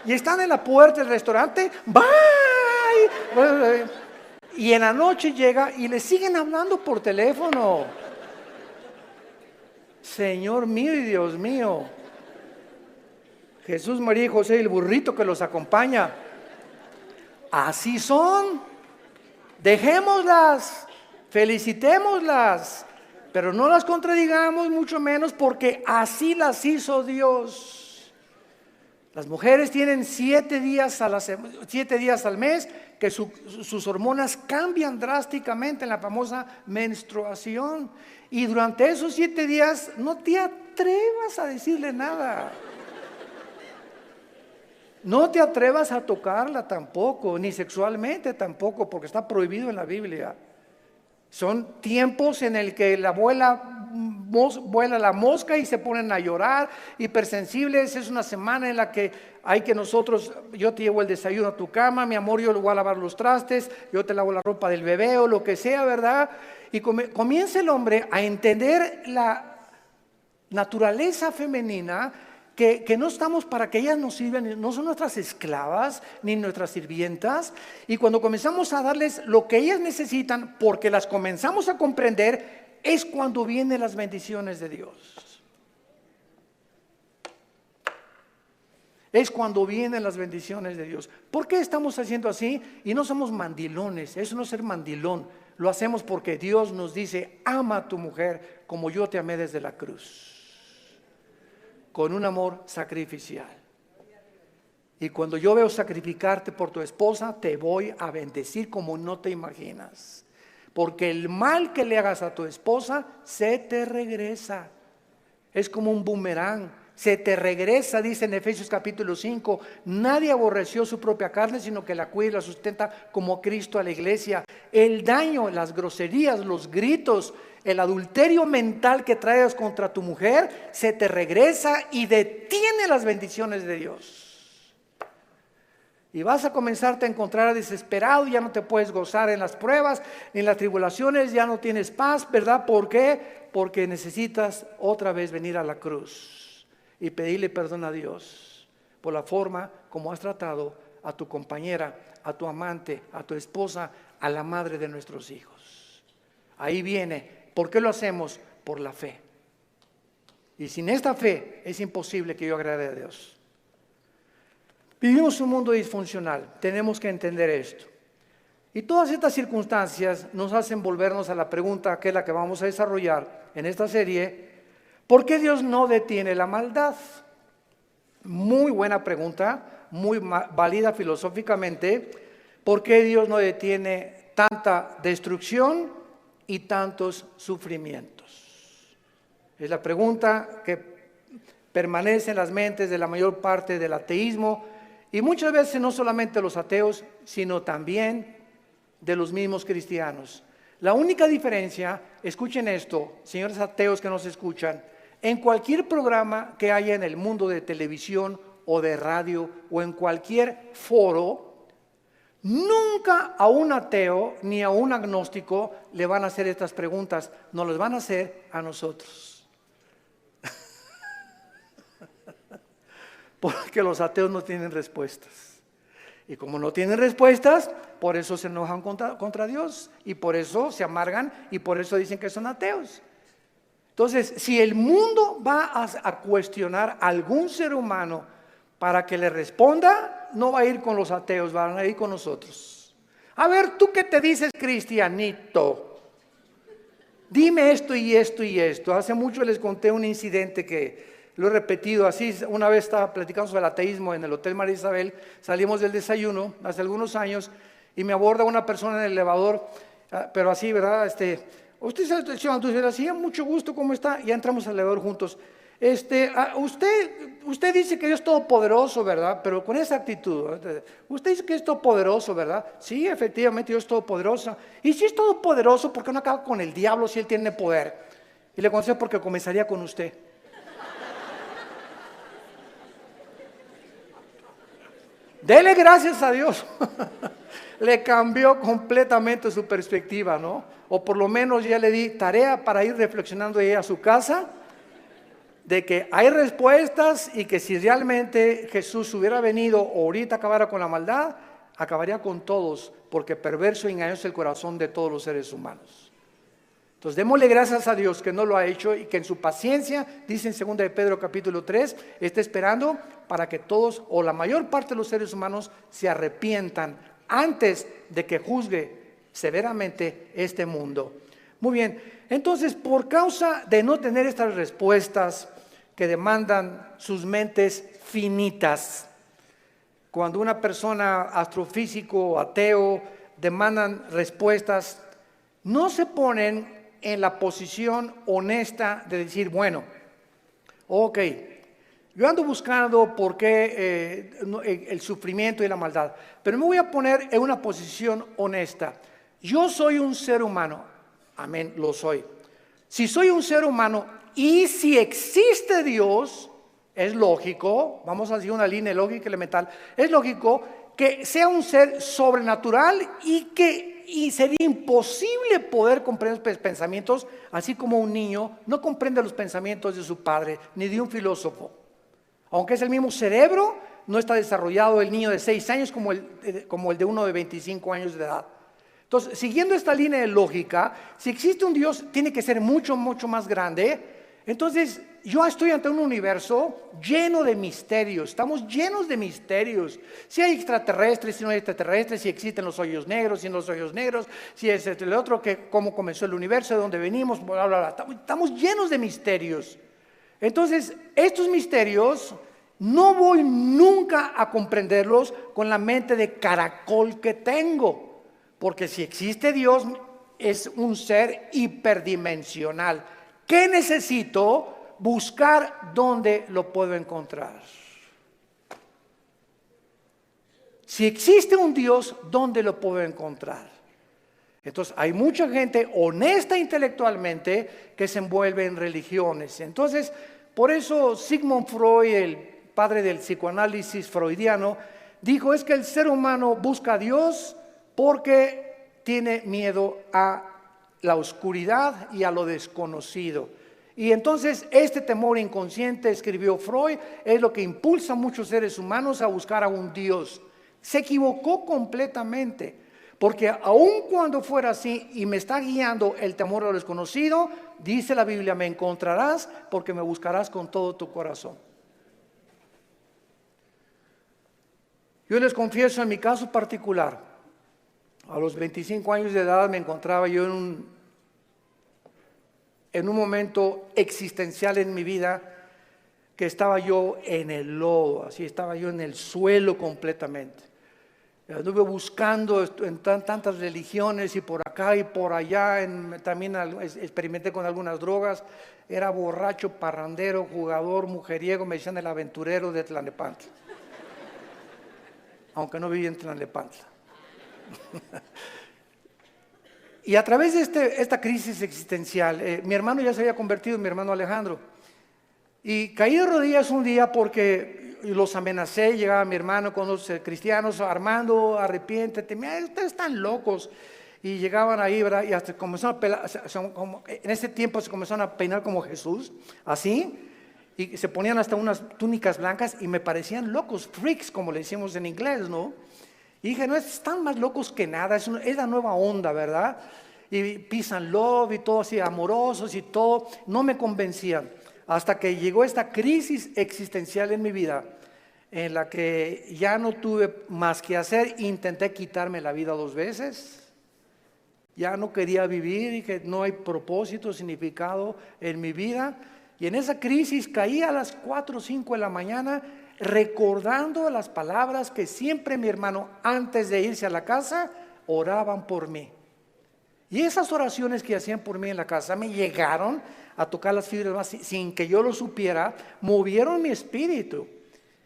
y están en la puerta del restaurante, bye. Y en la noche llega y le siguen hablando por teléfono. Señor mío y Dios mío, Jesús, María y José y el burrito que los acompaña, así son. Dejémoslas, felicitémoslas, pero no las contradigamos, mucho menos, porque así las hizo Dios. Las mujeres tienen 7 días al mes que sus hormonas cambian drásticamente en la famosa menstruación. Y durante esos 7 días no te atrevas a decirle nada. No te atrevas a tocarla tampoco, ni sexualmente tampoco, porque está prohibido en la Biblia. Son tiempos en el que vuela la mosca y se ponen a llorar, hipersensibles. Es una semana en la que hay que yo te llevo el desayuno a tu cama, mi amor, yo le voy a lavar los trastes, yo te lavo la ropa del bebé o lo que sea, ¿verdad? Y comienza el hombre a entender la naturaleza femenina, que no estamos para que ellas nos sirvan, no son nuestras esclavas ni nuestras sirvientas. Y cuando comenzamos a darles lo que ellas necesitan, porque las comenzamos a comprender, es cuando vienen las bendiciones de Dios. Es cuando vienen las bendiciones de Dios. ¿Por qué estamos haciendo así? Y no somos mandilones, eso no es ser mandilón. lo hacemos porque Dios nos dice: ama a tu mujer como yo te amé desde la cruz, con un amor sacrificial. Y cuando yo veo sacrificarte por tu esposa, te voy a bendecir como no te imaginas. Porque el mal que le hagas a tu esposa se te regresa. Es como un boomerang. Se te regresa, dice en Efesios capítulo 5. Nadie aborreció su propia carne, sino que la cuida y la sustenta como Cristo a la iglesia. El daño, las groserías, los gritos, el adulterio mental que traes contra tu mujer, se te regresa y detiene las bendiciones de Dios. Y vas a comenzarte a encontrar desesperado, ya no te puedes gozar en las pruebas, ni en las tribulaciones, ya no tienes paz, ¿verdad? ¿Por qué? Porque necesitas otra vez venir a la cruz y pedirle perdón a Dios por la forma como has tratado a tu compañera, a tu amante, a tu esposa, a la madre de nuestros hijos. Ahí viene. ¿Por qué lo hacemos? Por la fe. Y sin esta fe es imposible que yo agrade a Dios. Vivimos un mundo disfuncional, tenemos que entender esto. Y todas estas circunstancias nos hacen volvernos a la pregunta, que es la que vamos a desarrollar en esta serie: ¿por qué Dios no detiene la maldad? Muy buena pregunta, muy válida filosóficamente. ¿Por qué Dios no detiene tanta destrucción y tantos sufrimientos? Es la pregunta que permanece en las mentes de la mayor parte del ateísmo. Y muchas veces no solamente los ateos, sino también de los mismos cristianos. La única diferencia, escuchen esto, señores ateos que nos escuchan, en cualquier programa que haya en el mundo de televisión o de radio o en cualquier foro, nunca a un ateo ni a un agnóstico le van a hacer estas preguntas, nos las van a hacer a nosotros. Porque los ateos no tienen respuestas. Y como no tienen respuestas, por eso se enojan contra Dios. Y por eso se amargan y por eso dicen que son ateos. Entonces, si el mundo va a cuestionar a algún ser humano para que le responda, no va a ir con los ateos, van a ir con nosotros. A ver, ¿tú qué te dices, cristianito? Dime esto y esto y esto. Hace mucho les conté un incidente que lo he repetido así. Una vez estaba platicando sobre el ateísmo en el Hotel María Isabel, salimos del desayuno hace algunos años y me aborda una persona en el elevador, pero así, ¿verdad? Usted es el señor Antonio, así, mucho gusto, ¿cómo está? Ya entramos al elevador juntos. Usted dice que Dios es todopoderoso, ¿verdad? Pero con esa actitud, ¿verdad? Usted dice que es todopoderoso, ¿verdad? Sí, efectivamente, Dios es todopoderoso. Y si es todopoderoso, ¿por qué no acaba con el diablo si él tiene poder? Y le contesto: porque comenzaría con usted. Dele gracias a Dios. Le cambió completamente su perspectiva, ¿no? O por lo menos ya le di tarea para ir reflexionando ahí a su casa, de que hay respuestas y que si realmente Jesús hubiera venido o ahorita acabara con la maldad, acabaría con todos, porque perverso y engañoso es el corazón de todos los seres humanos. Entonces démosle gracias a Dios que no lo ha hecho y que en su paciencia, dice en 2 de Pedro capítulo 3, está esperando para que todos o la mayor parte de los seres humanos se arrepientan antes de que juzgue severamente este mundo. Muy bien, entonces por causa de no tener estas respuestas que demandan sus mentes finitas, cuando una persona astrofísico o ateo demandan respuestas, no se ponen en la posición honesta de decir, bueno, ok, yo ando buscando por qué el sufrimiento y la maldad, pero me voy a poner en una posición honesta. Yo soy un ser humano, amén, lo soy. Si soy un ser humano y si existe Dios, es lógico, vamos a decir una línea lógica elemental, es lógico que sea un ser sobrenatural y sería imposible poder comprender los pensamientos, así como un niño no comprende los pensamientos de su padre, ni de un filósofo. Aunque es el mismo cerebro, no está desarrollado el niño de 6 años como el de uno de 25 años de edad. Entonces, siguiendo esta línea de lógica, si existe un Dios, tiene que ser mucho, mucho más grande. Entonces, yo estoy ante un universo lleno de misterios. Estamos llenos de misterios. Si hay extraterrestres, si no hay extraterrestres, si existen los hoyos negros, si no los hoyos negros, si es el otro, que cómo comenzó el universo, de dónde venimos, bla, bla, bla. Estamos llenos de misterios. Entonces, estos misterios no voy nunca a comprenderlos con la mente de caracol que tengo. Porque si existe Dios, es un ser hiperdimensional. ¿Qué necesito? Buscar dónde lo puedo encontrar. Si existe un Dios, ¿dónde lo puedo encontrar? Entonces hay mucha gente honesta intelectualmente que se envuelve en religiones. Entonces, por eso Sigmund Freud, el padre del psicoanálisis freudiano, dijo es que el ser humano busca a Dios porque tiene miedo a la oscuridad y a lo desconocido. Y entonces este temor inconsciente, escribió Freud, es lo que impulsa a muchos seres humanos a buscar a un Dios. Se equivocó completamente, porque aun cuando fuera así y me está guiando el temor a lo desconocido, dice la Biblia, me encontrarás porque me buscarás con todo tu corazón. Yo les confieso en mi caso particular, a los 25 años de edad me encontraba yo en un momento existencial en mi vida, que estaba yo en el lodo, así estaba yo en el suelo completamente. Estuve buscando en tantas religiones y por acá y por allá, también experimenté con algunas drogas, era borracho, parrandero, jugador, mujeriego, me decían el aventurero de Tlalnepantla, aunque no vivía en Tlalnepantla. Y a través de esta crisis existencial, mi hermano ya se había convertido, mi hermano Alejandro, y caí de rodillas un día porque los amenacé. Llegaba mi hermano con los cristianos, Armando, arrepiéntete, mira, ustedes están locos. Y llegaban ahí, ¿verdad? Y hasta comenzaron a pelar, en ese tiempo se comenzaron a peinar como Jesús, así, y se ponían hasta unas túnicas blancas y me parecían locos, freaks, como le decimos en inglés, ¿no? Y dije, no, están más locos que nada, es la nueva onda, ¿verdad? Y peace and love y todo así, amorosos y todo, no me convencían. Hasta que llegó esta crisis existencial en mi vida, en la que ya no tuve más que hacer, intenté quitarme la vida 2 veces, ya no quería vivir, dije, no hay propósito, significado en mi vida. Y en esa crisis caí a las 4 o 5 de la mañana, recordando las palabras que siempre mi hermano, antes de irse a la casa, oraban por mí. Y esas oraciones que hacían por mí en la casa me llegaron a tocar las fibras más sin que yo lo supiera, movieron mi espíritu.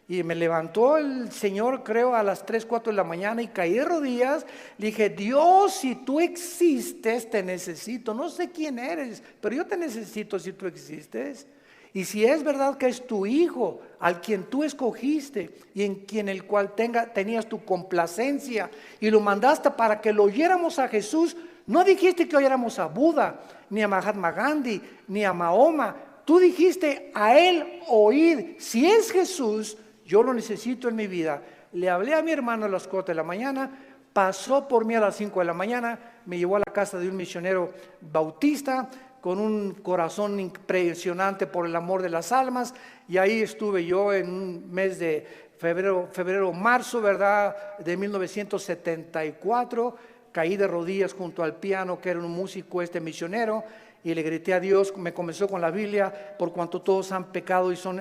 Y me levantó el Señor, creo, a las 3, 4 de la mañana y caí de rodillas. Le dije, Dios, si tú existes, te necesito. No sé quién eres, pero yo te necesito si tú existes. Y si es verdad que es tu hijo, al quien tú escogiste y en quien el cual tenías tu complacencia y lo mandaste para que lo oyéramos a Jesús, no dijiste que oyéramos a Buda, ni a Mahatma Gandhi, ni a Mahoma. Tú dijiste a él oír. Si es Jesús, yo lo necesito en mi vida. Le hablé a mi hermano a las 4 de la mañana, pasó por mí a las 5 de la mañana, me llevó a la casa de un misionero bautista, con un corazón impresionante por el amor de las almas, y ahí estuve yo en un mes de febrero, marzo, ¿verdad?, de 1974, caí de rodillas junto al piano, que era un músico misionero, y le grité a Dios. Me comenzó con la Biblia, por cuanto todos han pecado y son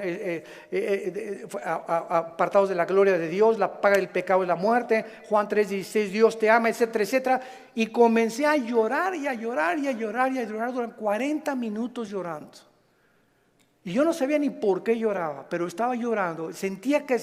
apartados de la gloria de Dios, la paga del pecado es la muerte, Juan 3:16, Dios te ama, etcétera, etcétera. Y comencé a llorar y a llorar y a llorar y a llorar durante 40 minutos llorando. Y yo no sabía ni por qué lloraba, pero estaba llorando, sentía que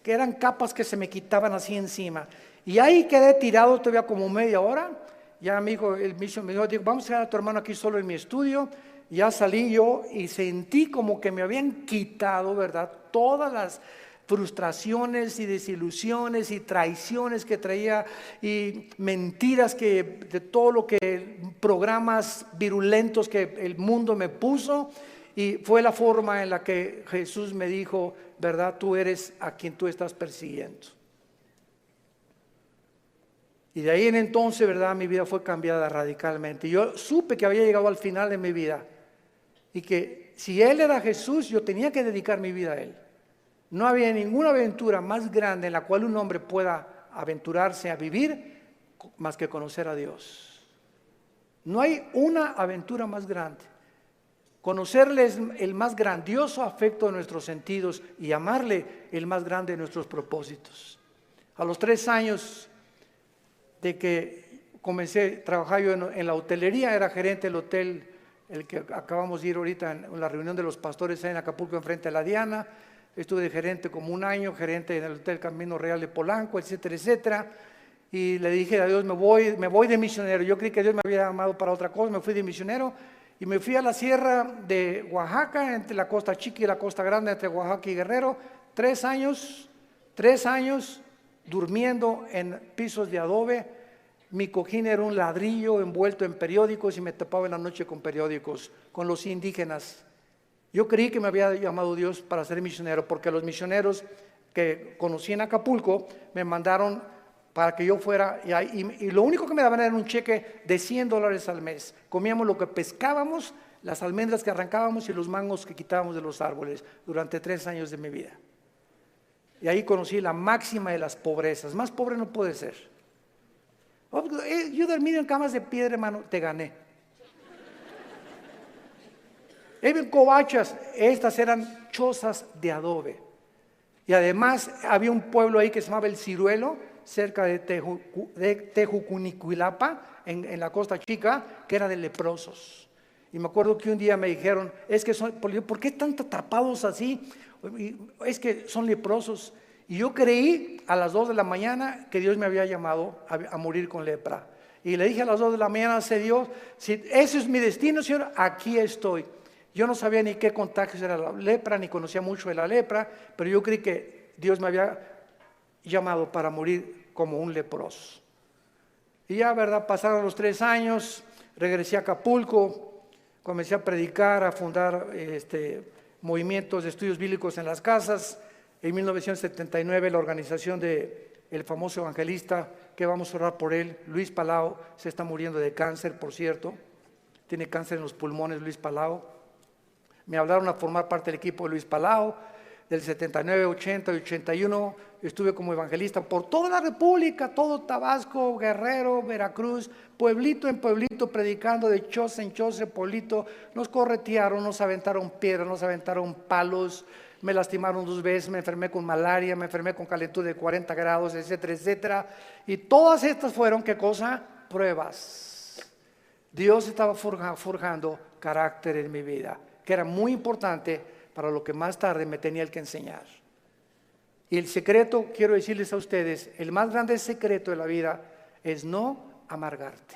eran capas que se me quitaban así encima. Y ahí quedé tirado todavía como media hora. Ya me dijo, el misionero me dijo, vamos a dejar a tu hermano aquí solo en mi estudio. Ya salí yo y sentí como que me habían quitado, ¿verdad?, todas las frustraciones y desilusiones y traiciones que traía y mentiras de todo lo que, programas virulentos que el mundo me puso. Y fue la forma en la que Jesús me dijo, ¿verdad?, tú eres a quien tú estás persiguiendo. Y de ahí en entonces, ¿verdad?, mi vida fue cambiada radicalmente. Yo supe que había llegado al final de mi vida y que si Él era Jesús, yo tenía que dedicar mi vida a Él. No había ninguna aventura más grande en la cual un hombre pueda aventurarse a vivir más que conocer a Dios. No hay una aventura más grande. Conocerle es el más grandioso afecto de nuestros sentidos y amarle el más grande de nuestros propósitos. A los 3 años de que comencé a trabajar yo en la hotelería, era gerente del hotel, el que acabamos de ir ahorita en la reunión de los pastores en Acapulco, enfrente de la Diana. Estuve de gerente como 1 año, gerente en el Hotel Camino Real de Polanco, etcétera, etcétera. Y le dije a Dios, me voy de misionero. Yo creí que Dios me había llamado para otra cosa, me fui de misionero y me fui a la sierra de Oaxaca, entre la costa chica y la costa grande, entre Oaxaca y Guerrero. 3 años durmiendo en pisos de adobe. Mi cojín era un ladrillo envuelto en periódicos y me tapaba en la noche con periódicos, con los indígenas. Yo creí que me había llamado Dios para ser misionero, porque los misioneros que conocí en Acapulco me mandaron para que yo fuera, y lo único que me daban era un cheque de $100 al mes. Comíamos lo que pescábamos, las almendras que arrancábamos y los mangos que quitábamos de los árboles durante 3 años de mi vida. Y ahí conocí la máxima de las pobrezas. Más pobre no puede ser. Yo dormí en camas de piedra, hermano, te gané. En covachas, estas eran chozas de adobe. Y además había un pueblo ahí que se llamaba El Ciruelo, cerca de Tejucunicuilapa, en la Costa Chica, que era de leprosos. Y me acuerdo que un día me dijeron, ¿por qué están atrapados así? Es que son leprosos. Y yo creí a las 2 de la mañana que Dios me había llamado a morir con lepra. Y le dije a las 2 de la mañana, Dios, si ese es mi destino, Señor, aquí estoy. Yo no sabía ni qué contagios era la lepra, ni conocía mucho de la lepra, pero yo creí que Dios me había llamado para morir como un leproso. Y ya, ¿verdad? Pasaron los 3 años, regresé a Acapulco, comencé a predicar, a fundar movimientos de estudios bíblicos en las casas. En 1979 la organización del famoso evangelista, que vamos a orar por él, Luis Palau, se está muriendo de cáncer, por cierto. Tiene cáncer en los pulmones, Luis Palau. Me hablaron a formar parte del equipo de Luis Palau. Del 79, 80 y 81 estuve como evangelista por toda la República, todo Tabasco, Guerrero, Veracruz, pueblito en pueblito, predicando de choza en choza, pueblito. Nos corretearon, nos aventaron piedras, nos aventaron palos, me lastimaron 2 veces, me enfermé con malaria, me enfermé con calentura de 40 grados, etcétera, etcétera. Y todas estas fueron, ¿qué cosa? Pruebas. Dios estaba forjando carácter en mi vida, que era muy importante para lo que más tarde me tenía que enseñar. Y el secreto, quiero decirles a ustedes, el más grande secreto de la vida es no amargarte.